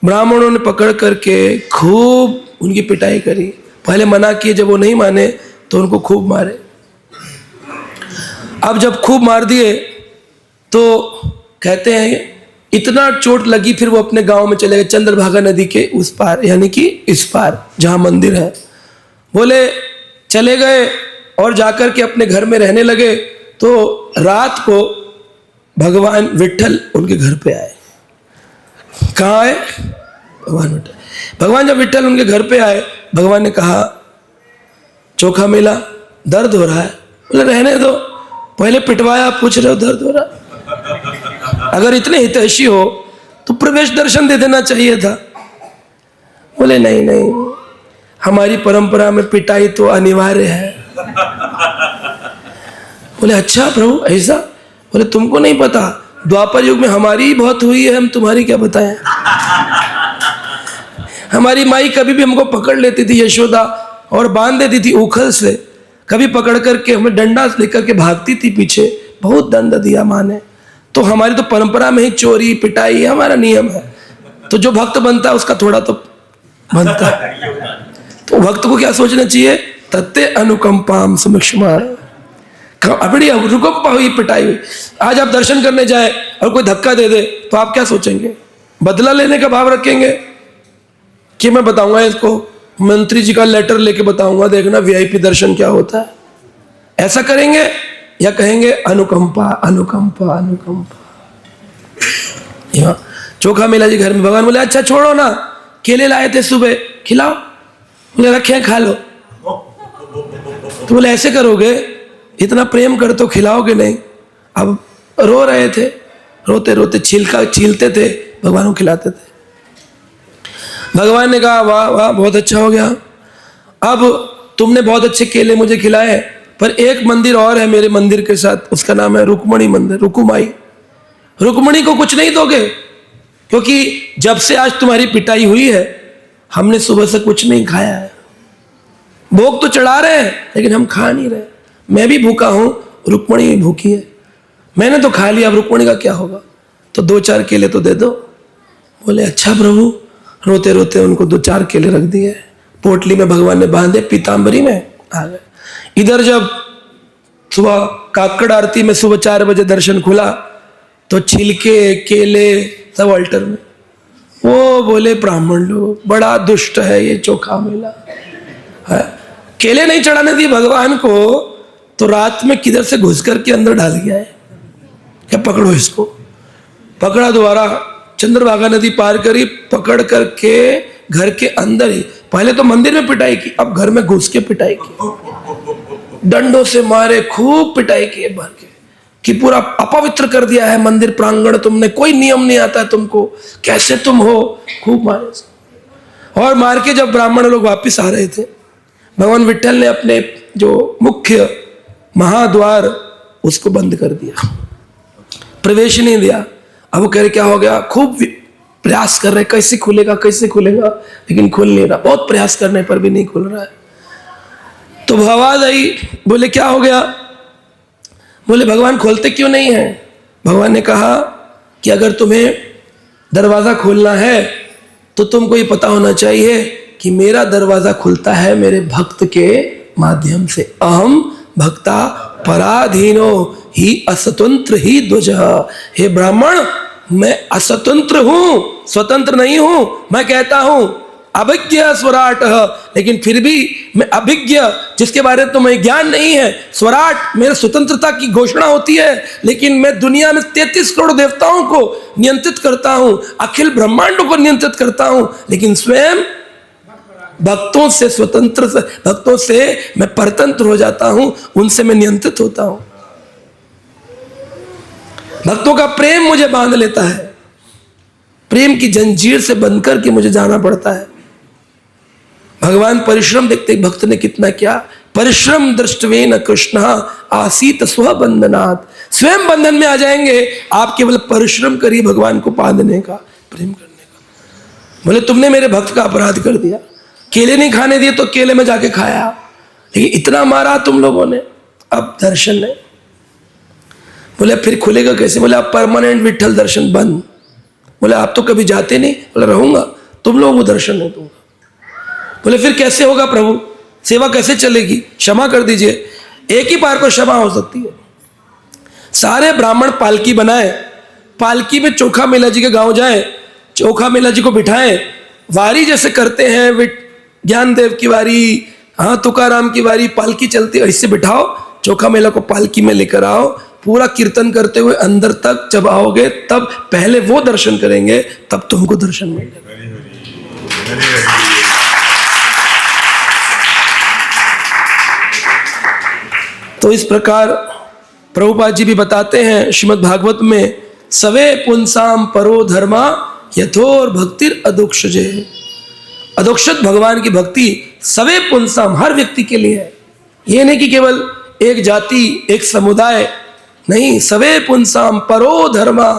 ब्राह्मणों ने पकड़ करके खूब उनकी पिटाई करी। पहले मना किए, जब वो नहीं माने तो उनको खूब मारे। अब जब खूब मार दिए तो कहते हैं इतना चोट लगी, फिर वो अपने गांव में चले गए, चंद्रभागा नदी के उस पार, यानी कि इस पार जहां मंदिर है। बोले चले गए और जाकर के अपने घर में रहने लगे। तो रात को भगवान विट्ठल उनके घर पे आए। कहाँ आए? भगवान विट्ठल। भगवान जब विट्ठल उनके घर पे आए, भगवान ने कहा चोखा मेला दर्द हो रहा है? बोले रहने दो, पहले पिटवाया, पूछ रहे हो दर्द हो रहा? अगर इतने हितैषी हो तो प्रवेश दर्शन दे देना चाहिए था। बोले नहीं नहीं, हमारी परंपरा में पिटाई तो अनिवार्य है। बोले अच्छा प्रभु ऐसा? बोले तुमको नहीं पता, द्वापर युग में हमारी ही बहुत हुई है, हम तुम्हारी क्या बताएं। हमारी माई कभी भी हमको पकड़ लेती थी यशोदा और बांध देती थी उखल से, कभी पकड़ करके हमें डंडा लेकर के भागती थी पीछे, बहुत दंड दिया माँ ने। तो हमारी तो परंपरा में ही चोरी पिटाई हमारा नियम है। तो जो भक्त बनता है उसका थोड़ा तो बनता है। तो भक्त को क्या सोचना चाहिए? तत्ते अनुकंपाम समीक्षमान, अपनी अनुकंपा हुई, पिटाई हुई। आज आप दर्शन करने जाए और कोई धक्का दे दे तो आप क्या सोचेंगे? बदला लेने का भाव रखेंगे कि मैं बताऊंगा इसको, मंत्री जी का लेटर लेके बताऊंगा, देखना वीआईपी दर्शन क्या होता है, ऐसा करेंगे? या कहेंगे अनुकंपा अनुकंपा अनुकंपा। चोखा मेला जी घर में, भगवान बोले अच्छा छोड़ो ना, केले लाए थे सुबह, खिलाओ। बोले रखे खा लो। तो बोले ऐसे करोगे, इतना प्रेम कर तो खिलाओगे नहीं। अब रो रहे थे, रोते रोते छिलका छीलते थे, भगवान को खिलाते थे। भगवान ने कहा वाह वाह बहुत अच्छा हो गया, अब तुमने बहुत अच्छे केले मुझे खिलाए, पर एक मंदिर और है मेरे मंदिर के साथ, उसका नाम है रुक्मणी मंदिर, रुकुमाई। रुक्मणी को कुछ नहीं दोगे? क्योंकि जब से आज तुम्हारी पिटाई हुई है हमने सुबह से कुछ नहीं खाया है। भोग तो चढ़ा रहे हैं लेकिन हम खा नहीं रहे। मैं भी भूखा हूं, रुक्मणी भी भूखी है, मैंने तो खा लिया, अब रुक्मणी का क्या होगा? तो 2-4 केले तो दे दो। बोले अच्छा प्रभु। रोते रोते उनको 2-4 केले रख दिए, पोटली में भगवान ने बांधे, पीताम्बरी में आ गए। इधर जब सुबह काकड़ आरती में सुबह 4 बजे दर्शन खुला तो छिलके केले सब अल्टर में। वो बोले ब्राह्मण लोग बड़ा दुष्ट है ये चोखा मेला है, केले नहीं चढ़ाने दिए भगवान को, तो रात में किधर से घुस करके अंदर डाल गया है। क्या पकड़ो इसको। पकड़ा, दोबारा चंद्रभागा नदी पार करी, पकड़ करके घर के अंदर ही, पहले तो मंदिर में पिटाई की, अब घर में घुस के पिटाई की, डंडों से मारे, खूब पिटाई की भर के, कि पूरा अपवित्र कर दिया है मंदिर प्रांगण तुमने, कोई नियम नहीं आता तुमको, कैसे तुम हो, खूब मारे। और मार के जब ब्राह्मण लोग वापिस आ रहे थे, भगवान विट्ठल ने अपने जो मुख्य महाद्वार उसको बंद कर दिया, प्रवेश नहीं दिया। अब वो कह रहे क्या हो गया, खूब प्रयास कर रहे कैसे खुलेगा कैसे खुलेगा, लेकिन खुल नहीं रहा, बहुत प्रयास करने पर भी नहीं खुल रहा है। तो आवाज आई, बोले क्या हो गया? बोले भगवान खोलते क्यों नहीं है? भगवान ने कहा कि अगर तुम्हें दरवाजा खोलना है तो तुमको ये पता होना चाहिए कि मेरा दरवाजा खुलता है मेरे भक्त के माध्यम से। अहम भक्ता पराधीनो ही असतंत्र ही ध्वज। हे ब्राह्मण, मैं असतंत्र हूं, स्वतंत्र नहीं हूं। मैं कहता हूं अभिज्ञ स्वराट, लेकिन फिर भी मैं अभिज्ञ, जिसके बारे में तुम्हें ज्ञान नहीं है। स्वराट मेरे स्वतंत्रता की घोषणा होती है, लेकिन मैं दुनिया में 33 करोड़ देवताओं को नियंत्रित करता हूं, अखिल ब्रह्मांडों को नियंत्रित करता हूं, लेकिन स्वयं भक्तों से स्वतंत्र, भक्तों से मैं परतंत्र हो जाता हूं, उनसे मैं नियंत्रित होता हूं। भक्तों का प्रेम मुझे बांध लेता है, प्रेम की जंजीर से बंध करके मुझे जाना पड़ता है। भगवान परिश्रम देखते भक्त ने कितना किया। परिश्रम दृष्टवेन कृष्ण आसीत स्वबंधनात्, स्वयं बंधन में आ जाएंगे। आप केवल परिश्रम करिए भगवान को बांधने का, प्रेम करने का। बोले तुमने मेरे भक्त का अपराध कर दिया, केले नहीं खाने दिए तो केले में जाके खाया, लेकिन इतना मारा तुम लोगों ने, अब दर्शन नहीं। बोले फिर खुलेगा कैसे? बोले आप परमानेंट विट्ठल दर्शन बंद। बोले आप तो कभी जाते नहीं। बोले रहूंगा, तुम लोगों को दर्शन नहीं दूंगा। बोले फिर कैसे होगा प्रभु, सेवा कैसे चलेगी? क्षमा कर दीजिए। एक ही बार को क्षमा हो सकती है, सारे ब्राह्मण पालकी बनाए, पालकी में चोखा मेला जी के गांव जाए, चोखा मेला जी को बिठाएं, वारी जैसे करते हैं, ज्ञानदेव की वारी, हाँ तुकाराम की वारी, पालकी चलती है, इससे बिठाओ, चोखा मेला को पालकी में लेकर आओ, पूरा कीर्तन करते हुए अंदर तक जब आओगे तब पहले वो दर्शन करेंगे, तब तुमको दर्शन मिलेगा। तो इस प्रकार प्रभुपाद जी भी बताते हैं श्रीमद् भागवत में, सवे पुंसाम परो धर्मा यथोर भक्तिर अदुक्षजे। अदुक्षत भगवान की भक्ति सवे पुंसाम, हर व्यक्ति के लिए है। ये नहीं कि केवल एक जाति, एक समुदाय, नहीं, सवे पुंसाम परो धर्मा,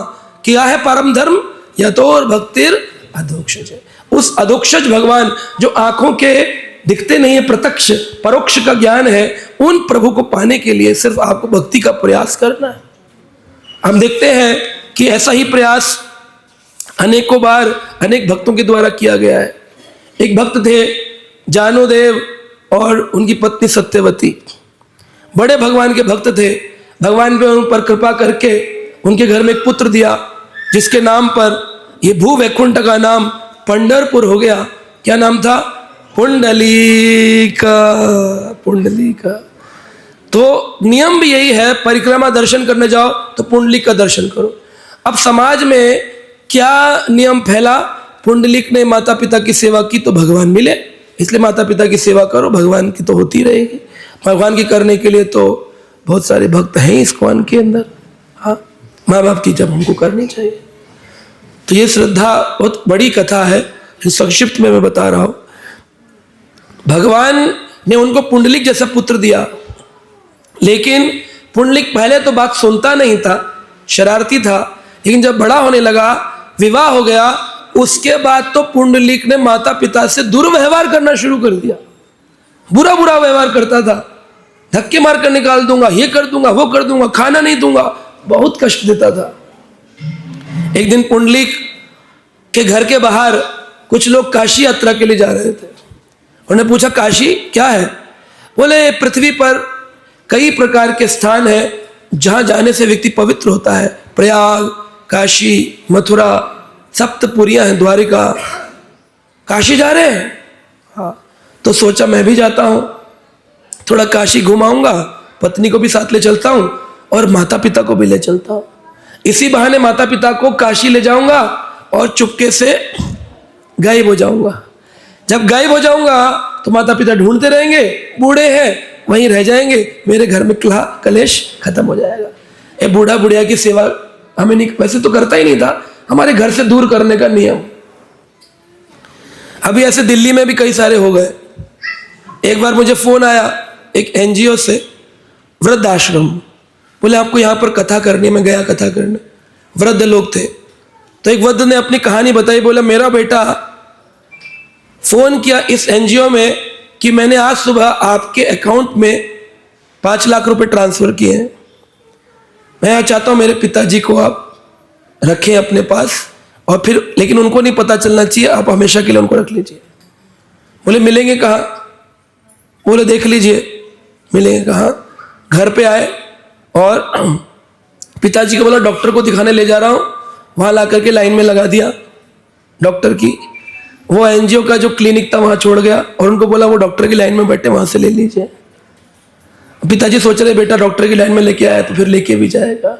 क्या है परम धर्म, यथोर भक्तिर अदुक्षजे। उस अदुक्षज भगवान जो आंखों के दिखते नहीं है, प्रत्यक्ष परोक्ष का ज्ञान है, उन प्रभु को पाने के लिए सिर्फ आपको भक्ति का प्रयास करना है। हम देखते हैं कि ऐसा ही प्रयास अनेकों बार अनेक भक्तों के द्वारा किया गया है। एक भक्त थे जानोदेव और उनकी पत्नी सत्यवती, बड़े भगवान के भक्त थे। भगवान ने उन पर कृपा करके उनके घर में एक पुत्र दिया, जिसके नाम पर ये भू वैकुंठ का नाम पंढरपुर हो गया। क्या नाम था? पुंडलीका। पुंडलीका। तो नियम भी यही है, परिक्रमा दर्शन करने जाओ तो पुंडलिक का दर्शन करो। अब समाज में क्या नियम फैला, पुंडलिक ने माता पिता की सेवा की तो भगवान मिले, इसलिए माता पिता की सेवा करो, भगवान की तो होती रहेगी। भगवान की करने के लिए तो बहुत सारे भक्त हैं इस्कॉन के अंदर। हाँ, माँ बाप की जब हमको करनी चाहिए। तो ये श्रद्धा बहुत बड़ी कथा है, संक्षिप्त में मैं बता रहा हूं। भगवान ने उनको पुंडलिक जैसा पुत्र दिया, लेकिन पुंडलिक पहले तो बात सुनता नहीं था, शरारती था, लेकिन जब बड़ा होने लगा, विवाह हो गया, उसके बाद तो पुंडलिक ने माता पिता से दुर्व्यवहार करना शुरू कर दिया। बुरा बुरा व्यवहार करता था, धक्के मार कर निकाल दूंगा, ये कर दूंगा, वो कर दूंगा, खाना नहीं दूंगा, बहुत कष्ट देता था। एक दिन पुंडलिक के घर के बाहर कुछ लोग काशी यात्रा के लिए जा रहे थे। उन्होंने पूछा, काशी क्या है? बोले, पृथ्वी पर कई प्रकार के स्थान हैं जहां जाने से व्यक्ति पवित्र होता है। प्रयाग, काशी, मथुरा, सप्तपुरियां हैं, द्वारिका। काशी जा रहे हैं? हाँ। तो सोचा मैं भी जाता हूं, थोड़ा काशी घुमाऊंगा, पत्नी को भी साथ ले चलता हूं और माता पिता को भी ले चलता हूं। इसी बहाने माता पिता को काशी ले जाऊंगा और चुपके से गायब हो जाऊंगा। जब गायब हो जाऊंगा तो माता पिता ढूंढते रहेंगे, बूढ़े हैं वहीं रह जाएंगे, मेरे घर में कलेश खत्म हो जाएगा। ये बूढ़ा बुढ़िया की सेवा हमें नहीं, वैसे तो करता ही नहीं था, हमारे घर से दूर करने का नियम। अभी ऐसे दिल्ली में भी कई सारे हो गए। एक बार मुझे फोन आया एक एनजीओ से, वृद्धाश्रम, बोले आपको यहाँ पर कथा करनी। मैं गया कथा करने, वृद्ध लोग थे। तो एक वृद्ध ने अपनी कहानी बताई। बोला, मेरा बेटा फोन किया इस एनजीओ में कि मैंने आज सुबह आपके अकाउंट में 5 लाख रुपए ट्रांसफर किए हैं। मैं चाहता हूं मेरे पिताजी को आप रखें अपने पास, और फिर लेकिन उनको नहीं पता चलना चाहिए, आप हमेशा के लिए उनको रख लीजिए। बोले, मिलेंगे कहाँ? बोले, देख लीजिए मिलेंगे कहाँ। घर पे आए और पिताजी को बोला, डॉक्टर को दिखाने ले जा रहा हूँ। वहाँ ला करके लाइन में लगा दिया डॉक्टर की। वो एनजीओ का जो क्लिनिक था वहाँ छोड़ गया और उनको बोला वो डॉक्टर की लाइन में बैठे, वहाँ से ले लीजिए। पिताजी सोच रहे बेटा डॉक्टर की लाइन में लेके आया तो फिर लेके भी जाएगा,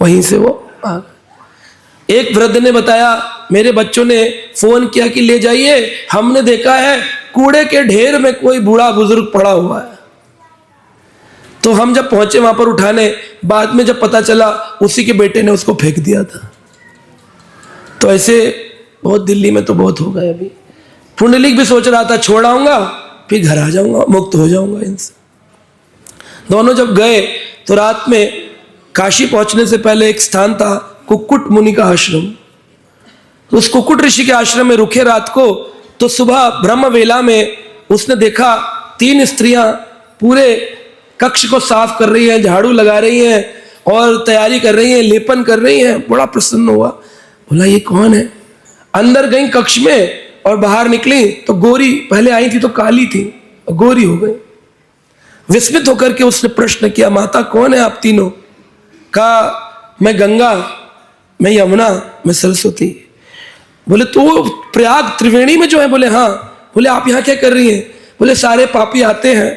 वहीं से वो आ गए। एक वृद्ध ने बताया, मेरे बच्चों ने फोन किया कि ले जाइए, हमने देखा है कूड़े के ढेर में कोई बूढ़ा बुजुर्ग पड़ा हुआ है। तो हम जब पहुंचे वहां पर उठाने, बाद में जब पता चला उसी के बेटे ने उसको फेंक दिया था। तो ऐसे बहुत दिल्ली में तो बहुत हो गए। अभी पुंडलिक भी सोच रहा था छोड़ आऊंगा फिर घर आ जाऊंगा, मुक्त हो जाऊंगा इनसे। दोनों जब गए तो रात में काशी पहुंचने से पहले एक स्थान था कुक्कुट मुनि का आश्रम। तो उस कुक्कुट ऋषि के आश्रम में रुके रात को। तो सुबह ब्रह्म वेला में उसने देखा 3 स्त्रियां पूरे कक्ष को साफ कर रही हैं, झाड़ू लगा रही हैं और तैयारी कर रही हैं, लेपन कर रही हैं। बड़ा प्रसन्न हुआ, बोला ये कौन है? अंदर गई कक्ष में और बाहर निकली तो गोरी, पहले आई थी तो काली थी और गोरी हो गई। विस्मित होकर के उसने प्रश्न किया, माता कौन है आप तीनों? कहा मैं गंगा, मैं यमुना, मैं सरस्वती। बोले तो प्रयाग त्रिवेणी में जो है? बोले हाँ। बोले आप यहाँ क्या कर रही हैं? बोले सारे पापी आते हैं,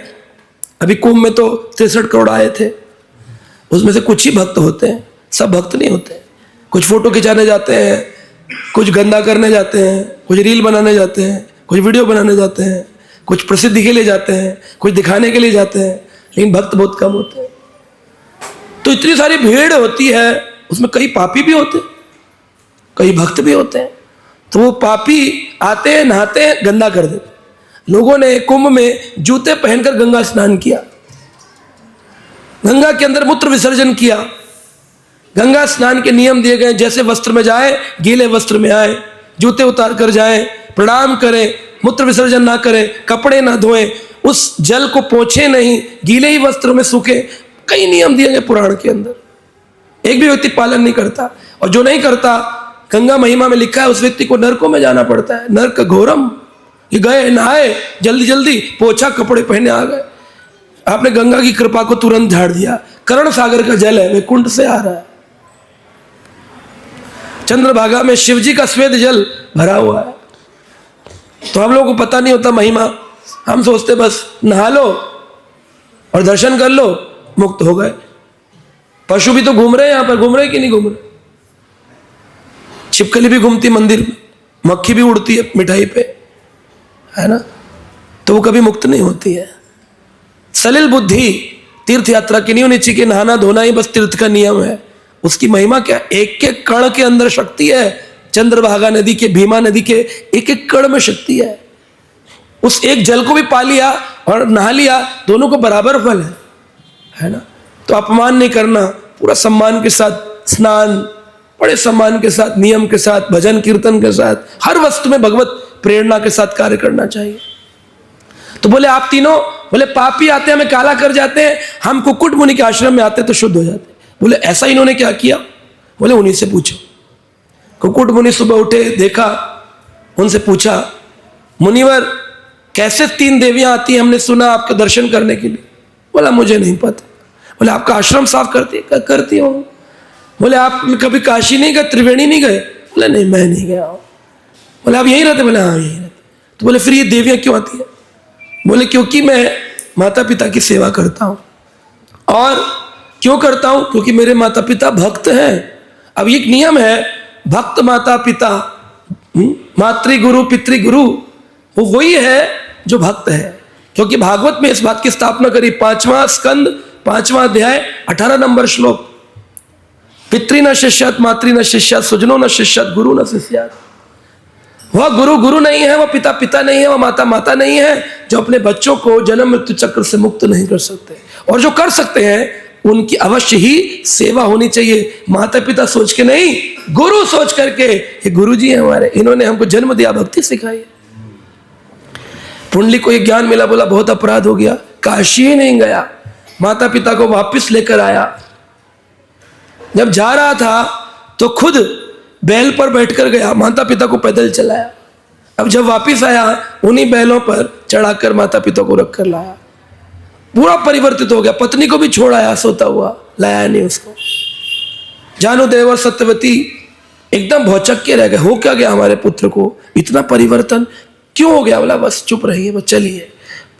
अभी कुंभ में तो 63 करोड़ आए थे, उसमें से कुछ ही भक्त होते हैं, सब भक्त नहीं होते। कुछ फोटो खिंचाने जाते हैं, कुछ गंदा करने जाते हैं, कुछ रील बनाने जाते हैं, कुछ वीडियो बनाने जाते हैं, कुछ प्रसिद्धि के लिए जाते हैं, कुछ दिखाने के लिए जाते हैं, लेकिन भक्त बहुत कम होते हैं। तो इतनी सारी भीड़ होती है, उसमें कई पापी भी होते हैं, कई भक्त भी होते हैं। तो वो पापी आते हैं, नहाते हैं, गंदा कर देते। लोगों ने कुंभ में जूते पहनकर गंगा स्नान किया, गंगा के अंदर मूत्र विसर्जन किया। गंगा स्नान के नियम दिए गए, जैसे वस्त्र में जाए गीले वस्त्र में आए, जूते उतार कर जाए, प्रणाम करें, मूत्र विसर्जन ना करें, कपड़े ना धोएं, उस जल को पोंछे नहीं, गीले ही वस्त्र में सूखे। कई नियम दिए गए पुराण के अंदर, एक भी व्यक्ति पालन नहीं करता। और जो नहीं करता, गंगा महिमा में लिखा है उस व्यक्ति को नरकों में जाना पड़ता है, नरक घोरम। ये गए, नहाए, जल्दी जल्दी पोछा, कपड़े पहने आ गए, आपने गंगा की कृपा को तुरंत झाड़ दिया। कर्ण सागर का जल है, वैकुंठ से आ रहा है। चंद्रभागा में शिवजी का श्वेत जल भरा हुआ है। तो हम लोगों को पता नहीं होता महिमा, हम सोचते बस नहा लो और दर्शन कर लो, मुक्त हो गए। पशु भी तो घूम रहे हैं यहां पर, घूम रहे कि नहीं घूम रहे? छिपकली भी घूमती मंदिर में, मक्खी भी उड़ती है मिठाई पे, है ना? तो वो कभी मुक्त नहीं होती है। सलिल बुद्धि तीर्थ यात्रा की नहीं होनी चाहिए कि नहाना धोना ही बस तीर्थ का नियम है। उसकी महिमा क्या? एक एक कण के अंदर शक्ति है। चंद्रभागा नदी के, भीमा नदी के एक एक कण में शक्ति है। उस एक जल को भी पा लिया और नहा लिया, दोनों को बराबर फल है ना? तो अपमान नहीं करना, पूरा सम्मान के साथ स्नान, बड़े सम्मान के साथ, नियम के साथ, भजन कीर्तन के साथ, हर वस्तु में भगवत प्रेरणा के साथ कार्य करना चाहिए। तो बोले आप तीनों, बोले पापी आते हैं हमें काला कर जाते हैं, हम कुक्कुट मुनि के आश्रम में आते तो शुद्ध हो जाते। बोले ऐसा इन्होंने क्या किया? बोले उन्हीं से पूछो। कुक्कुट मुनि सुबह उठे, देखा, उनसे पूछा, मुनिवर कैसे 3 देवियां आती हैं, हमने सुना आपके दर्शन करने के लिए? बोला मुझे नहीं पता। बोले आपका आश्रम साफ करती है? करती हूँ। बोले आप कभी काशी नहीं गए, त्रिवेणी नहीं गए? बोले नहीं, मैं नहीं गया हूँ। बोले आप यहीं रहते? बोले हाँ यहीं रहते। तो बोले फिर ये देवियां क्यों आती है? बोले क्योंकि मैं माता पिता की सेवा करता हूँ। और क्यों करता हूँ? क्योंकि मेरे माता पिता भक्त हैं। अब एक नियम है, भक्त माता पिता, मातृगुरु पितृगुरु, वो वही है जो भक्त है। क्योंकि भागवत में इस बात की स्थापना करी, 5वां स्कंद 5वां अध्याय 18 नंबर श्लोक, पितृ न शिष्यात मातृ न शिष्यात सुजनो न शिष्यात गुरु न शिष्यात। वह गुरु गुरु नहीं है, वह पिता पिता नहीं है, वह माता माता नहीं है, जो अपने बच्चों को जन्म मृत्यु चक्र से मुक्त नहीं कर सकते। और जो कर सकते हैं उनकी अवश्य ही सेवा होनी चाहिए, माता पिता सोच के नहीं, गुरु सोच करके। ये गुरु जी हैं हमारे, इन्होंने हमको जन्म दिया, भक्ति सिखाई। पुंडलिक को ये ज्ञान मिला, बोला बहुत अपराध हो गया, काशी नहीं गया, माता पिता को वापस लेकर आया। जब जा रहा था तो खुद बैल पर बैठकर गया, माता पिता को पैदल चलाया। अब जब वापस आया, उन्हीं बैलों पर चढ़ाकर माता पिता को रखकर लाया। पूरा परिवर्तित हो गया। पत्नी को भी छोड़ आया सोता हुआ, लाया नहीं उसको। जानुदेव और सत्यवती एकदम भौचक के रह गए, हो क्या गया हमारे पुत्र को, इतना परिवर्तन क्यों हो गया? बोला बस चुप रहिए, बस चलिए।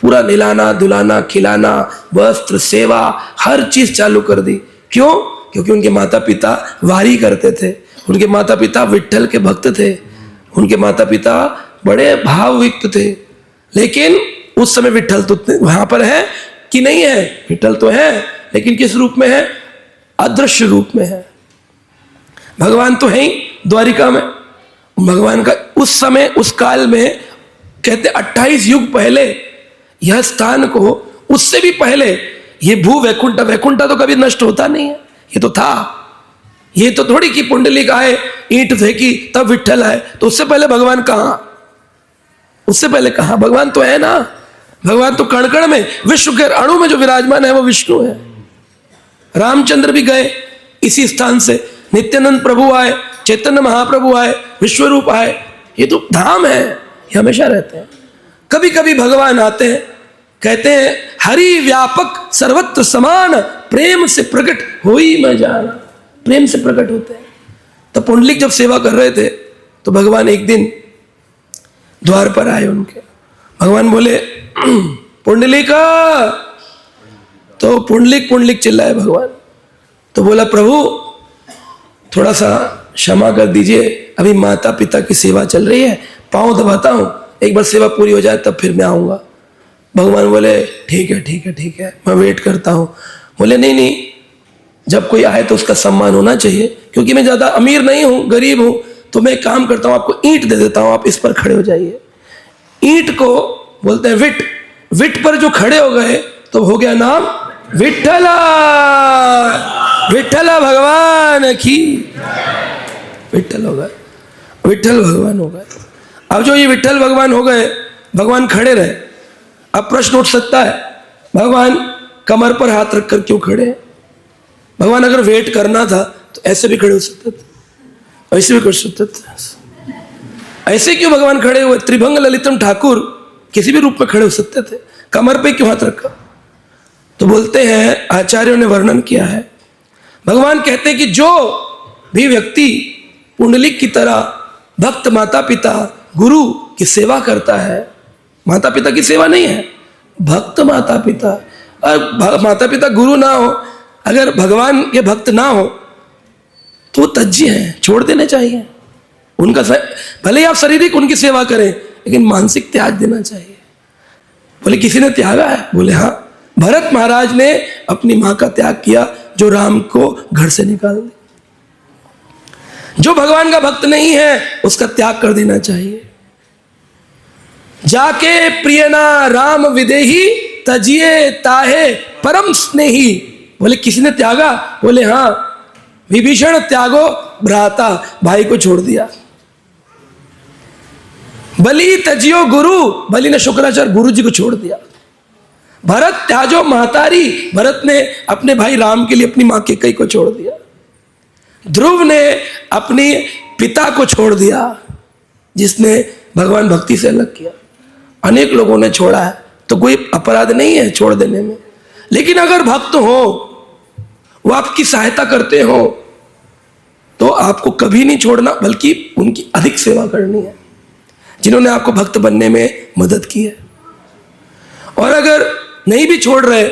पूरा निलाना धुलाना खिलाना, वस्त्र सेवा, हर चीज चालू कर दी। क्यों? क्योंकि उनके माता पिता वारी करते थे, उनके माता पिता विट्ठल के भक्त थे, उनके माता पिता बड़े भावयुक्त थे। लेकिन उस समय विट्ठल तो वहां पर है कि नहीं है? विट्ठल तो है, लेकिन किस रूप में है? अदृश्य रूप में है। भगवान तो है ही द्वारिका में। भगवान का उस समय, उस काल में, कहते 28 युग पहले यह स्थान को, उससे भी पहले ये भू वैकुंठ, वैकुंठ तो कभी नष्ट होता नहीं है, ये तो था। ये तो थोड़ी कि पुंडलिक आए, ईंट फेंकी तब विट्ठल आए। तो उससे पहले भगवान कहां? उससे पहले कहां? भगवान तो है ना। भगवान तो कण कण में, विश्व के अणु में जो विराजमान है वो विष्णु है। रामचंद्र भी गए इसी स्थान से, नित्यानंद प्रभु आए, चैतन्य महाप्रभु आए, विश्वरूप आए। ये तो धाम है, ये हमेशा रहते हैं। कभी कभी भगवान आते हैं, कहते हैं हरि व्यापक सर्वत्र समान, प्रेम से प्रकट हो ही मैं जाना, प्रेम से प्रकट होते हैं। तो पुंडलिक जब सेवा कर रहे थे तो भगवान एक दिन द्वार पर आए उनके। भगवान बोले पुंडलिका, तो पुंडलिक चिल्लाए भगवान। तो बोला प्रभु थोड़ा सा क्षमा कर दीजिए, अभी माता पिता की सेवा चल रही है, पाँव दबाता हूँ, एक बार सेवा पूरी हो जाए तब फिर मैं आऊँगा। भगवान बोले ठीक है मैं वेट करता हूँ। बोले नहीं, जब कोई आए तो उसका सम्मान होना चाहिए, क्योंकि मैं ज़्यादा अमीर नहीं हूँ, गरीब हूँ, तो मैं एक काम करता हूँ, आपको ईंट दे देता हूँ, आप इस पर खड़े हो जाइए। ईंट को बोलते हैं विट, विट पर जो खड़े हो गए तो हो गया नाम विठ्ठला। विठ्ठला भगवान की, विठ्ठल हो गए, विठ्ठल भगवान हो गए। अब जो ये विठ्ठल भगवान हो गए, भगवान खड़े रहे। अब प्रश्न उठ सकता है, भगवान कमर पर हाथ रखकर क्यों खड़े हैं? भगवान अगर वेट करना था तो ऐसे भी खड़े हो सकते थे, ऐसे भी कर सकते थे। ऐसे क्यों भगवान खड़े हुए? त्रिभंग ललितम ठाकुर किसी भी रूप में खड़े हो सकते थे, कमर पे क्यों हाथ रखा? तो बोलते हैं, आचार्यों ने वर्णन किया है, भगवान कहते हैं कि जो भी व्यक्ति पुंडलिक की तरह भक्त माता पिता गुरु की सेवा करता है, माता पिता की सेवा नहीं है, भक्त माता पिता, और माता पिता गुरु ना हो, अगर भगवान के भक्त ना हो तो वो तज्जी हैं, छोड़ देने चाहिए उनका। भले ही आप शारीरिक उनकी सेवा करें, लेकिन मानसिक त्याग देना चाहिए। बोले किसी ने त्यागा है? बोले हाँ, भरत महाराज ने अपनी मां का त्याग किया, जो राम को घर से निकाल दी। जो भगवान का भक्त नहीं है उसका त्याग कर देना चाहिए। जाके प्रियना राम विदेही तजिए ताहे परम स्नेही। बोले किसी ने त्यागा? बोले हाँ, विभीषण त्यागो भ्राता, भाई को छोड़ दिया। बलि तजियो गुरु, बलि ने शुक्राचार्य गुरु जी को छोड़ दिया। भरत त्याजो महतारी, भरत ने अपने भाई राम के लिए अपनी मां कैकेयी को छोड़ दिया। ध्रुव ने अपनी पिता को छोड़ दिया, जिसने भगवान भक्ति से अलग किया। अनेक लोगों ने छोड़ा है, तो कोई अपराध नहीं है छोड़ देने में। लेकिन अगर भक्त हो, वो आपकी सहायता करते हो, तो आपको कभी नहीं छोड़ना, बल्कि उनकी अधिक सेवा करनी है, जिन्होंने आपको भक्त बनने में मदद की है। और अगर नहीं भी छोड़ रहे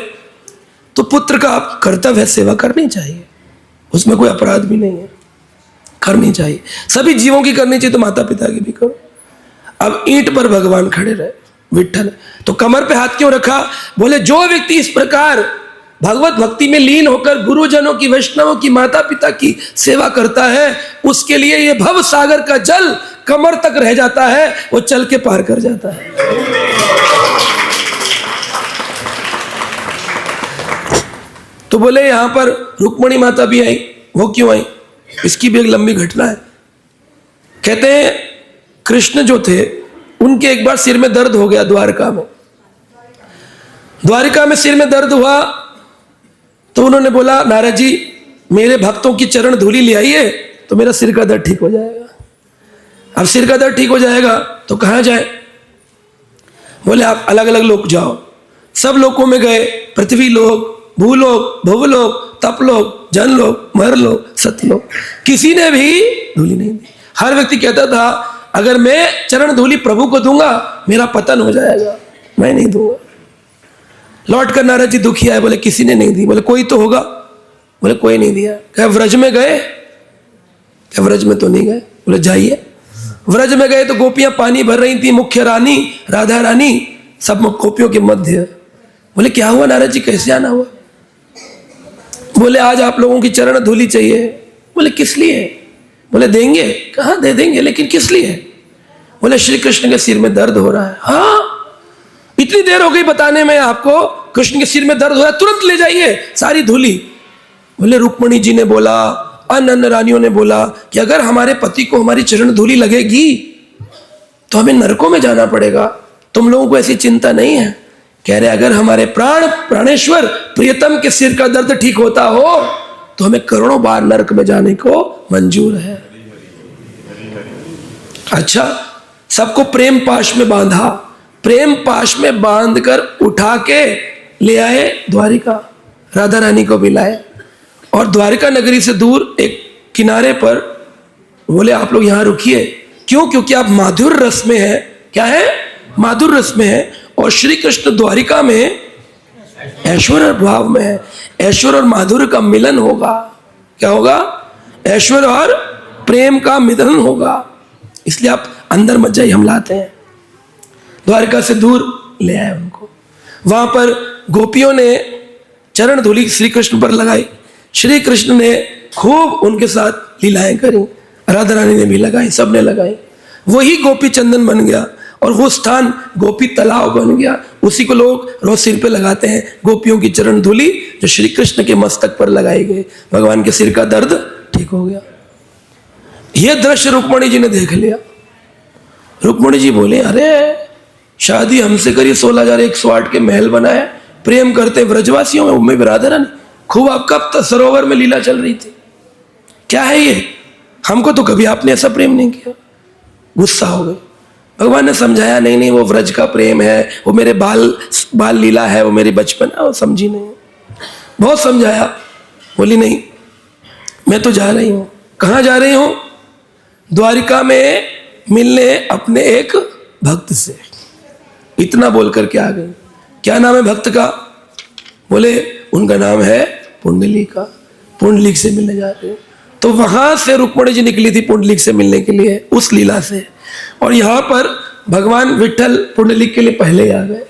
तो पुत्र का कर्तव्य है, सेवा करनी चाहिए, उसमें कोई अपराध भी नहीं है, करनी चाहिए। सभी जीवों की करनी चाहिए, तो माता पिता की भी करो। अब ईंट पर भगवान खड़े रहे, विठ्ठल। तो कमर पे हाथ क्यों रखा? बोले जो व्यक्ति इस प्रकार भगवत भक्ति में लीन होकर गुरुजनों की, वैष्णवों की, माता पिता की सेवा करता है, उसके लिए ये भव सागर का जल कमर तक रह जाता है, वो चल के पार कर जाता है। तो बोले यहां पर रुक्मणी माता भी आई, वो क्यों आई? इसकी भी एक लंबी घटना है। कहते हैं कृष्ण जो थे, उनके एक बार सिर में दर्द हो गया द्वारका में। द्वारका में सिर में दर्द हुआ तो उन्होंने बोला, नारद जी मेरे भक्तों की चरण धूलि ले आइए तो मेरा सिर का दर्द ठीक हो जाएगा। अब सिर का दर्द ठीक हो जाएगा तो कहाँ जाए? बोले आप अलग अलग लोक जाओ। सब लोकों में गए, पृथ्वी लोक, भूलोक, भवलोक, तपलोक, जनलोक, मरलोक, सतलोक, किसी ने भी धूलि नहीं दी। हर व्यक्ति कहता था अगर मैं चरण धूलि प्रभु को दूंगा मेरा पतन हो जाएगा, मैं नहीं दूंगा। लौट कर नारद जी दुखी आए, बोले किसी ने नहीं दी। बोले कोई तो होगा? बोले कोई नहीं दिया। क्या व्रज में गए? क्या व्रज में तो नहीं गए। बोले जाइए। व्रज में गए तो गोपियां पानी भर रही थी, मुख्य रानी राधा रानी सब गोपियों के मध्य। बोले क्या हुआ नारद जी, कैसे आना हुआ? बोले आज आप लोगों की चरण धूलि चाहिए। बोले किस लिए? बोले देंगे। कहाँ दे देंगे, लेकिन किस लिए? बोले श्री कृष्ण के सिर में दर्द हो रहा है। हाँ, इतनी देर हो गई बताने में आपको, कृष्ण के सिर में दर्द हो रहा है, तुरंत ले जाइए सारी धूलि। बोले रुक्मणी जी ने बोला, अन्य रानियों ने बोला कि अगर हमारे पति को हमारी चरण धूलि लगेगी तो हमें नरकों में जाना पड़ेगा, तुम लोगों को ऐसी चिंता नहीं है। कह रहे अगर हमारे प्राणेश्वर प्रियतम के सिर का दर्द ठीक होता हो तो हमें करोड़ों बार नरक में जाने को मंजूर है। अच्छा, सबको प्रेम पाश में बांधा, प्रेम पाश में बांधकर उठा के ले आए द्वारिका। राधा रानी को भी लाए और द्वारका नगरी से दूर एक किनारे पर बोले आप लोग यहाँ रुकिए। क्यों? क्योंकि आप माधुर रस में है। क्या है? माधुर रस में है। और श्री कृष्ण द्वारिका में ऐश्वर्य भाव में है। ऐश्वर्य और माधुर्य का मिलन होगा। क्या होगा? ऐश्वर्य और प्रेम का मिलन होगा। इसलिए आप अंदर मत जाइए, हम लाते हैं। द्वारका से दूर ले आए उनको। वहां पर गोपियों ने चरण धूलि श्री कृष्ण पर लगाई। श्री कृष्ण ने खूब उनके साथ लीलाएं करी। राधा रानी ने भी लगाई, सबने लगाई। वही गोपी चंदन बन गया और वो स्थान गोपी तालाब बन गया। उसी को लोग रोज सिर पे लगाते हैं। गोपियों की चरण धूलि जो श्री कृष्ण के मस्तक पर लगाई गई, भगवान के सिर का दर्द ठीक हो गया। यह दृश्य रुक्मणी जी ने देख लिया। रुक्मणी जी बोले, अरे शादी हमसे करी, 16,108 के महल बनाया, प्रेम करते व्रजवासियों में, उम्मे राधा रानी खूब आपका सरोवर में लीला चल रही थी। क्या है ये? हमको तो कभी आपने ऐसा प्रेम नहीं किया। गुस्सा हो गए। भगवान ने समझाया, नहीं नहीं वो व्रज का प्रेम है, वो मेरे बाल लीला है, वो मेरी बचपन है। वो समझी नहीं। बहुत समझाया, बोली नहीं मैं तो जा रही हूँ। कहाँ जा रही हूँ? द्वारिका में मिलने अपने एक भक्त से। इतना बोल करके आ गई। क्या नाम है भक्त का? बोले उनका नाम है पुंडलीका। पुंडलीक से मिलने जा रहे हो। तो वहां से रुक्मणी जी निकली थी पुंडलीक से मिलने के लिए, उस लीला से। और यहाँ पर भगवान विठल पुंडलीक के लिए पहले आ गए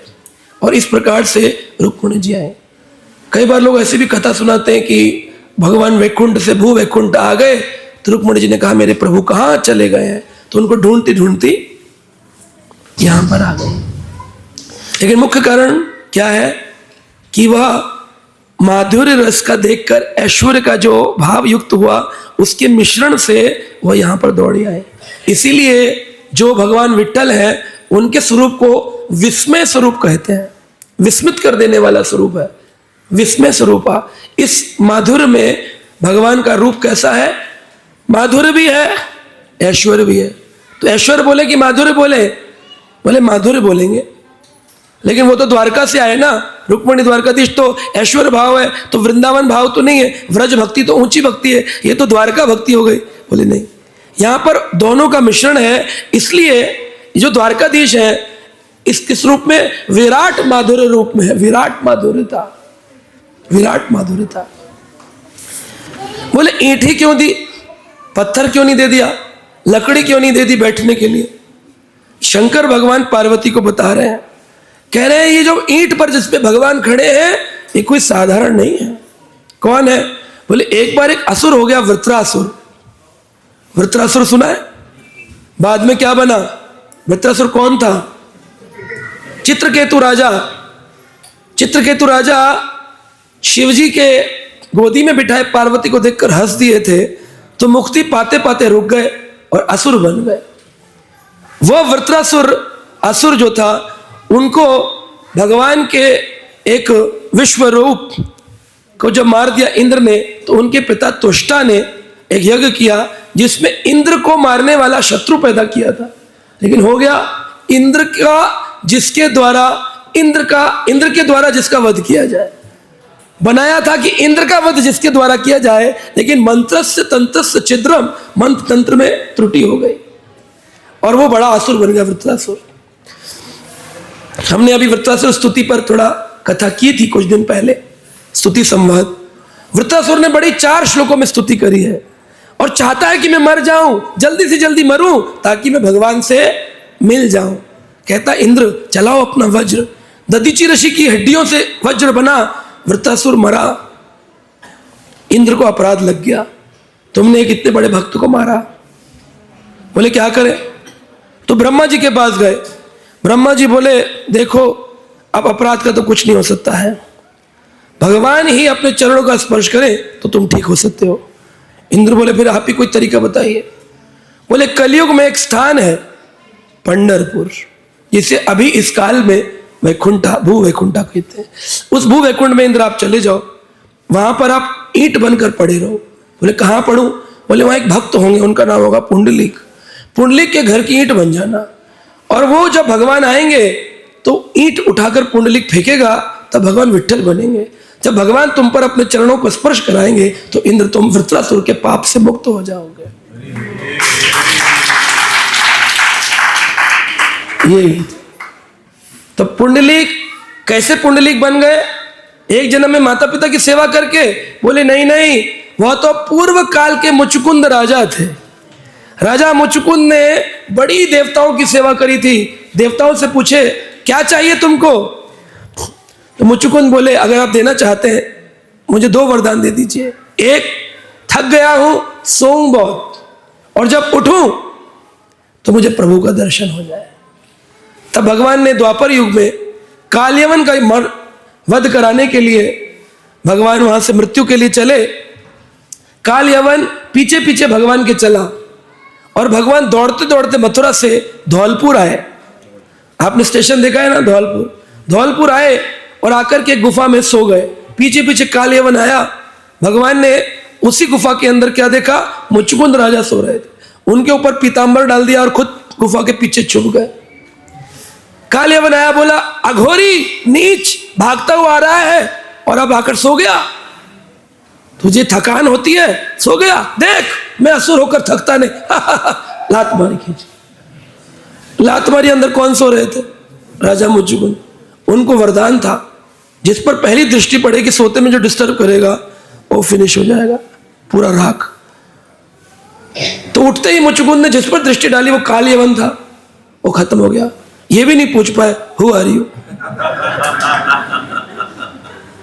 और इस प्रकार से रुक्मणी जी आए। कई बार लोग ऐसी भी कथा सुनाते हैं कि भगवान वैकुंठ से भू वैकुंठ आ गए, तो रुक्मणी जी ने कहा मेरे प्रभु कहाँ चले गए हैं, तो उनको ढूंढती ढूंढती यहां पर आ गई। लेकिन मुख्य कारण क्या है कि वह माधुर्य रस का देखकर ऐश्वर्य का जो भाव युक्त हुआ, उसके मिश्रण से वह यहां पर दौड़ी आए। इसीलिए जो भगवान विठल है उनके स्वरूप को विस्मय स्वरूप कहते हैं। विस्मित कर देने वाला स्वरूप है, विस्मय स्वरूपा। इस माधुर्य में भगवान का रूप कैसा है? माधुर्य भी है, ऐश्वर्य भी है। तो ऐश्वर्य बोले कि माधुर्य बोले? बोले माधुर्य बोलेंगे। लेकिन वो तो द्वारका से आए ना, रुक्मणी द्वारकाधीश तो ऐश्वर्य भाव है, तो वृंदावन भाव तो नहीं है। व्रज भक्ति तो ऊंची भक्ति है, ये तो द्वारका भक्ति हो गई। बोले नहीं, यहां पर दोनों का मिश्रण है। इसलिए जो द्वारकाधीश है इस किस रूप में? विराट माधुर्य रूप में है। विराट माधुर्यता, विराट माधुर्यता। बोले ईंट ही क्यों दी? पत्थर क्यों नहीं दे दिया? लकड़ी क्यों नहीं दे दी बैठने के लिए? शंकर भगवान पार्वती को बता रहे हैं, कह रहे हैं ये जो ईंट पर जिसपे भगवान खड़े हैं ये कोई साधारण नहीं है। कौन है? बोले एक बार एक असुर हो गया, वृत्रासुर। वृत्रासुर सुना है? बाद में क्या बना? वृत्रासुर कौन था? चित्रकेतु राजा। चित्रकेतु राजा शिवजी के गोदी में बिठाए पार्वती को देखकर हंस दिए थे, तो मुक्ति पाते पाते रुक गए और असुर बन गए। वह वृत्रासुर असुर जो था, उनको भगवान के एक विश्व रूप को जब मार दिया इंद्र ने, तो उनके पिता तुष्टा ने एक यज्ञ किया जिसमें इंद्र को मारने वाला शत्रु पैदा किया था। लेकिन हो गया इंद्र का जिसके द्वारा इंद्र के द्वारा जिसका वध किया जाए। बनाया था कि इंद्र का वध जिसके द्वारा किया जाए, लेकिन मंत्रस्य तंत्रस्य छिद्रम, मंत्र तंत्र में त्रुटि हो गई और वो बड़ा असुर बन गया वृत्रासुर। हमने अभी वृत्रासुर स्तुति पर थोड़ा कथा की थी कुछ दिन पहले, स्तुति संवाद। वृत्रासुर ने बड़ी 4 श्लोकों में स्तुति करी है और चाहता है कि मैं मर जाऊं, जल्दी से जल्दी मरूं ताकि मैं भगवान से मिल जाऊं। कहता इंद्र चलाओ अपना वज्र। दधीचि ऋषि की हड्डियों से वज्र बना, वृत्रासुर मरा। इंद्र को अपराध लग गया, तुमने एक इतने बड़े भक्त को मारा। बोले क्या करें? तो ब्रह्मा जी के पास गए। ब्रह्मा जी बोले देखो अब अपराध का तो कुछ नहीं हो सकता है, भगवान ही अपने चरणों का स्पर्श करें तो तुम ठीक हो सकते हो। इंद्र बोले फिर आप ही कोई तरीका बताइए। बोले कलयुग में एक स्थान है पंढरपुर, जिसे अभी इस काल में वैकुंठा भू वैकुंठा कहते हैं। उस भू वैकुंठ में इंद्र आप चले जाओ, वहां पर आप ईंट बनकर पड़े रहो। बोले कहां पढ़ूं? बोले वहां एक भक्त होंगे, उनका नाम होगा पुंडलीक। पुंडलीक के घर की ईंट बन जाना, और वो जब भगवान आएंगे तो ईंट उठाकर पुंडलीक फेंकेगा, तब भगवान विठल बनेंगे। जब भगवान तुम पर अपने चरणों को स्पर्श कराएंगे तो इंद्र तुम वृत्रासुर के पाप से मुक्त हो जाओगे। यही तो पुंडलीक कैसे पुंडलीक बन गए? एक जन्म में माता पिता की सेवा करके बोले नहीं नहीं, वह तो पूर्व काल के मुचुकुंद राजा थे। राजा मुचुकुंद ने बड़ी देवताओं की सेवा करी थी। देवताओं से पूछे क्या चाहिए तुमको? तो मुचुकुंद बोले अगर आप देना चाहते हैं मुझे 2 वरदान दे दीजिए। एक, थक गया हूं, सोऊं बहुत, और जब उठूं तो मुझे प्रभु का दर्शन हो जाए। तब भगवान ने द्वापर युग में कालयवन का वध कराने के लिए भगवान वहां से मृत्यु के लिए चले। कालयवन पीछे पीछे भगवान के चला और भगवान दौड़ते दौड़ते मथुरा से धौलपुर आए। आपने स्टेशन देखा है ना, धौलपुर आए और आकर के गुफा में सो गए। पीछे पीछे कालयवन आया। भगवान ने उसी गुफा के अंदर क्या देखा? मुचुकुंद राजा सो रहे थे। उनके ऊपर पीतांबर डाल दिया और खुद गुफा के पीछे छुप गए। कालयवन आया, बोला अघोरी नीच, भागता हुआ आ रहा है और अब आकर सो गया। तुझे थकान होती है, सो गया, देख मैं असुर होकर थकता नहीं। लात मारी खींची, लात मारी। अंदर कौन सो रहे थे? राजा मुचुकुंद। उनको वरदान था जिस पर पहली दृष्टि पड़ेगी सोते में जो डिस्टर्ब करेगा वो फिनिश हो जाएगा, पूरा राख। तो उठते ही मुचुकुंद ने जिस पर दृष्टि डाली वो कालयवन था, वो खत्म हो गया। ये भी नहीं पूछ पाए हु आर यू।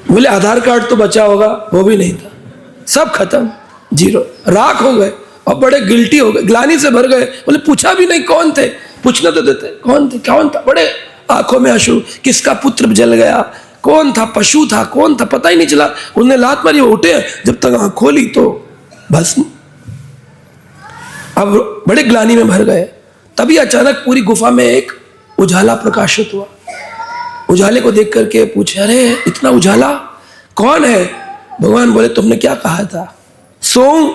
बोले आधार कार्ड तो बचा होगा, वो भी नहीं था, सब खत्म, जीरो, राख हो गए। और बड़े गिल्टी हो गए, ग्लानि से भर गए। बोले पूछा भी नहीं कौन थे, पूछना तो देते कौन थे, कौन था। बड़े आंखों में आंसू, किसका पुत्र जल गया, कौन था, पशु था, कौन था, पता ही नहीं चला। उन्हें लात मारी, वो उठे, जब तक आंख खोली तो भस्म। अब बड़े ग्लानि में भर गए। तभी अचानक पूरी गुफा में एक उजाला प्रकाशित हुआ। उजाले को देख करके पूछे अरे इतना उजाला कौन है? भगवान बोले तुमने क्या कहा था? सोऊं।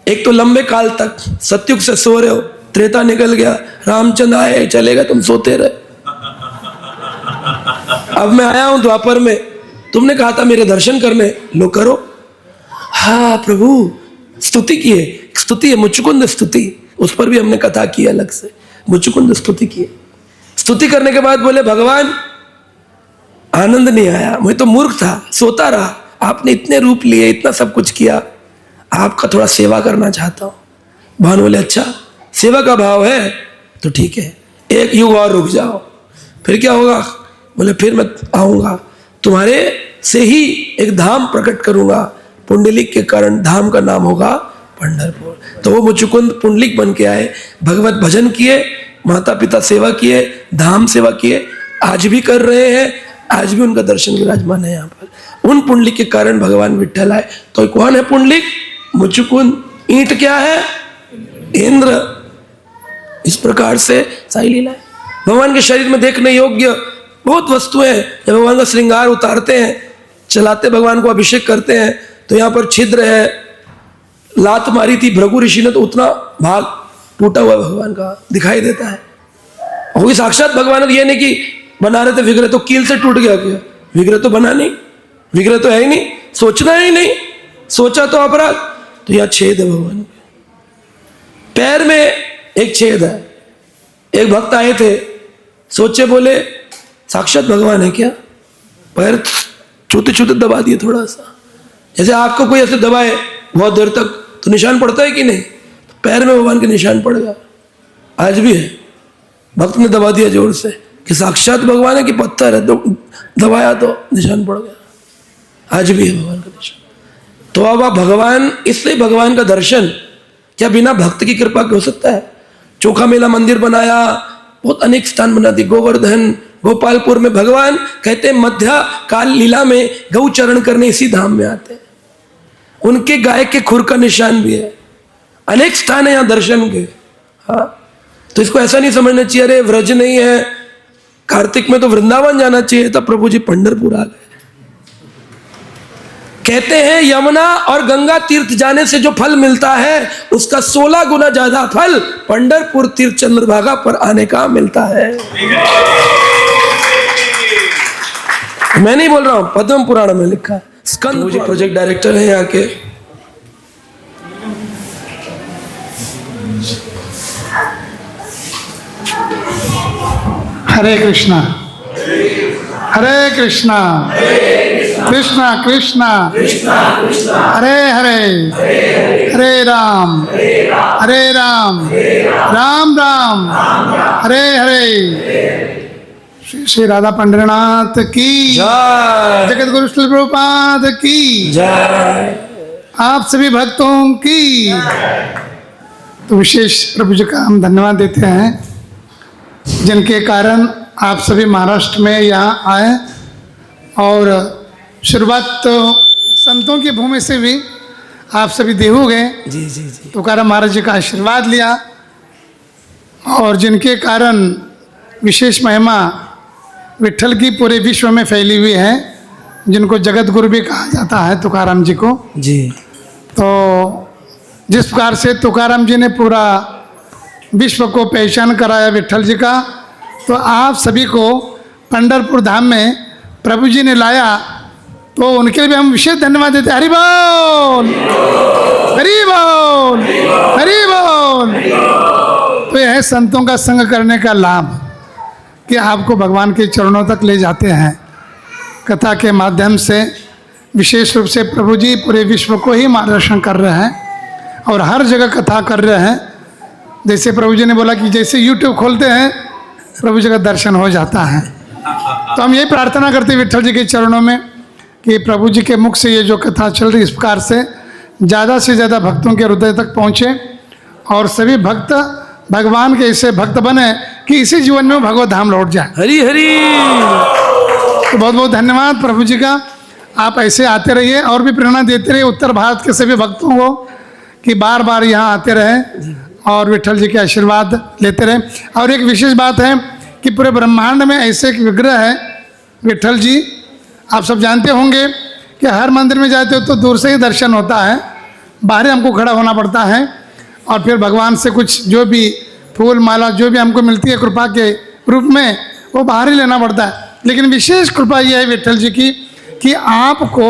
एक तो लंबे काल तक सतयुग से सो रहे हो, त्रेता निकल गया, रामचंद्र आए चले गए, तुम सोते रहे। अब मैं आया हूं द्वापर में, तुमने कहा था मेरे दर्शन करने, लो करो। हाँ प्रभु, स्तुति की है, स्तुति है, मुचुकुंद स्तुति, उस पर भी हमने कथा की अलग से, मुचुकुंद स्तुति की। स्तुति करने के बाद बोले भगवान आनंद नहीं आया, मैं तो मूर्ख था, सोता रहा, आपने इतने रूप लिए, इतना सब कुछ किया, आपका थोड़ा सेवा करना चाहता हूं। भगवान बोले अच्छा सेवा का भाव है तो ठीक है, एक युग और रुक जाओ, फिर क्या होगा? बोले फिर मैं आऊंगा, तुम्हारे से ही एक धाम प्रकट करूंगा, पुंडलिक के कारण धाम का नाम होगा पंढरपुर। तो वो मुचुकुंद पुंडलिक बन के आए, भगवत भजन किए, माता पिता सेवा किए, धाम सेवा किए, आज भी कर रहे हैं, आज भी उनका दर्शन विराजमान है यहाँ पर। उन पुंडलिक के कारण भगवान विट्ठल आए। तो कौन है पुंडलिक? मुचुकुंद। ईंट क्या है? इंद्र। इस प्रकार से सारी लीला है। भगवान के शरीर में देखने योग्य बहुत वस्तुएं हैं। जब भगवान का श्रृंगार उतारते हैं, चलाते भगवान को अभिषेक करते हैं, तो यहाँ पर छिद्र है, लात मारी थी भृगु ऋषि ने तो उतना भाग टूटा हुआ भगवान का दिखाई देता है। और भी साक्षात भगवान, ये नहीं कि बना रहे थे विग्रह तो कील से टूट गया, क्या विग्रह तो बना नहीं, विग्रह तो है ही नहीं, सोचना ही नहीं, सोचा तो अपराध। तो यहाँ छेद है भगवान के पैर में, एक छेद है। एक भक्त आए थे, सोचे बोले साक्षात भगवान है क्या? पैर छूते छूते दबा दिए थोड़ा सा, जैसे आपको कोई ऐसे दबाए बहुत देर तक तो निशान पड़ता है कि नहीं? तो पैर में भगवान के निशान पड़ गया। आज भी है, भक्त ने दबा दिया जोर से कि साक्षात भगवान है कि पत्थर है, दबाया तो निशान पड़ गया। आज भी है भगवान का निशान। तो अब आप भगवान, इसलिए भगवान का दर्शन क्या बिना भक्त की कृपा के हो सकता है? चोखा मेला मंदिर बनाया, बहुत अनेक स्थान बना दिए, गोवर्धन, गोपालपुर में भगवान कहते हैं मध्या काल लीला में गौ चरण करने इसी धाम में आते हैं। उनके गाय के खुर का निशान भी है, अनेक स्थान है यहाँ दर्शन के। हाँ, तो इसको ऐसा नहीं समझना चाहिए अरे व्रज नहीं है, कार्तिक में तो वृंदावन जाना चाहिए, तब प्रभु जी पंढरपुर आ गए। कहते हैं यमुना और गंगा तीर्थ जाने से जो फल मिलता है उसका 16 गुना ज्यादा फल पंढरपुर तीर्थ चंद्रभागा पर आने का मिलता है। मैं नहीं बोल रहा हूँ, पद्म पुराण में लिखा है। स्कंद जी प्रोजेक्ट डायरेक्टर है यहाँ के। हरे कृष्णा हरे कृष्णा कृष्णा कृष्णा हरे हरे हरे राम राम राम हरे हरे। श्री राधा पंडरीनाथ की जय जगत गुरु श्री प्रभुपाद की जय। आप सभी भक्तों की तो विशेष प्रभु जी का हम धन्यवाद देते हैं, जिनके कारण आप सभी महाराष्ट्र में यहाँ आए। और शुरुआत तो संतों की भूमि से भी आप सभी देहू गए, जी जी जी। तुकाराम महाराज जी का आशीर्वाद लिया, और जिनके कारण विशेष महिमा विट्ठल की पूरे विश्व में फैली हुई है, जिनको जगत गुरु भी कहा जाता है तुकाराम जी को। जी तो जिस प्रकार से तुकाराम जी ने पूरा विश्व को पहचान कराया विट्ठल जी का, तो आप सभी को पंढरपुर धाम में प्रभु जी ने लाया, तो उनके लिए भी हम विशेष धन्यवाद देते हैं। हरि बोल हरि बोल हरि बोल। तो यह है संतों का संग करने का लाभ कि आपको भगवान के चरणों तक ले जाते हैं। कथा के माध्यम से विशेष रूप से प्रभु जी पूरे विश्व को ही मार्गदर्शन कर रहे हैं और हर जगह कथा कर रहे हैं। जैसे प्रभु जी ने बोला कि जैसे YouTube खोलते हैं प्रभु जी का दर्शन हो जाता है। तो हम यही प्रार्थना करते हैं विट्ठल जी के चरणों में कि प्रभु जी के मुख से ये जो कथा चल रही इस प्रकार से ज़्यादा भक्तों के हृदय तक पहुँचे और सभी भक्त भगवान के ऐसे भक्त बने कि इसी जीवन में भगवत धाम लौट जाए। हरी हरी। तो बहुत बहुत धन्यवाद प्रभु जी का। आप ऐसे आते रहिए और भी प्रेरणा देते रहिए उत्तर भारत के सभी भक्तों को कि बार बार यहाँ आते रहें और विट्ठल जी के आशीर्वाद लेते रहें। और एक विशेष बात है कि पूरे ब्रह्मांड में ऐसे एक विग्रह है विट्ठल जी, आप सब जानते होंगे कि हर मंदिर में जाते हो तो दूर से ही दर्शन होता है, बाहर हमको खड़ा होना पड़ता है और फिर भगवान से कुछ जो भी फूल माला जो भी हमको मिलती है कृपा के रूप में वो बाहर ही लेना पड़ता है। लेकिन विशेष कृपा ये है विट्ठल जी की कि आपको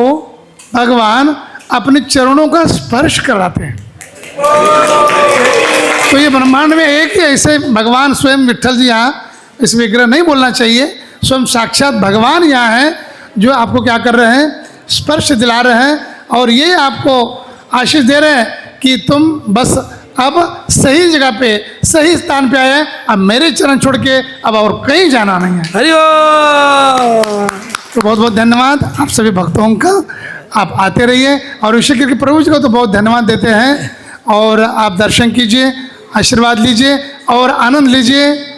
भगवान अपने चरणों का स्पर्श कराते हैं। तो ये ब्रह्मांड में एक ही ऐसे भगवान स्वयं विट्ठल जी यहाँ, इस विग्रह नहीं बोलना चाहिए, स्वयं साक्षात भगवान यहाँ हैं जो आपको क्या कर रहे हैं, स्पर्श दिला रहे हैं और ये आपको आशीष दे रहे हैं कि तुम बस अब सही जगह पे सही स्थान पे आए, अब मेरे चरण छोड़ के अब और कहीं जाना नहीं है। हरि ओम। तो बहुत बहुत धन्यवाद आप सभी भक्तों का। आप आते रहिए और विशेष करके प्रभु जी को तो बहुत धन्यवाद देते हैं और आप दर्शन कीजिए, आशीर्वाद लीजिए और आनंद लीजिए।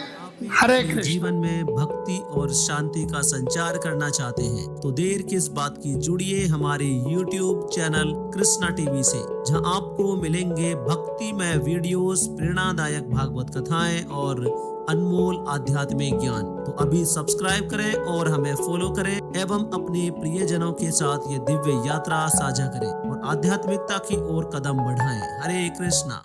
हरे कृष्ण। जीवन में भक्ति और शांति का संचार करना चाहते हैं तो देर किस बात की, जुड़िए हमारे YouTube चैनल कृष्णा टीवी से, जहां आपको मिलेंगे भक्तिमय वीडियोस, प्रेरणादायक भागवत कथाएं और अनमोल आध्यात्मिक ज्ञान। तो अभी सब्सक्राइब करें और हमें फॉलो करें एवं अपने प्रियजनों के साथ ये दिव्य यात्रा साझा करें और आध्यात्मिकता की ओर कदम बढ़ाएं। हरे कृष्णा।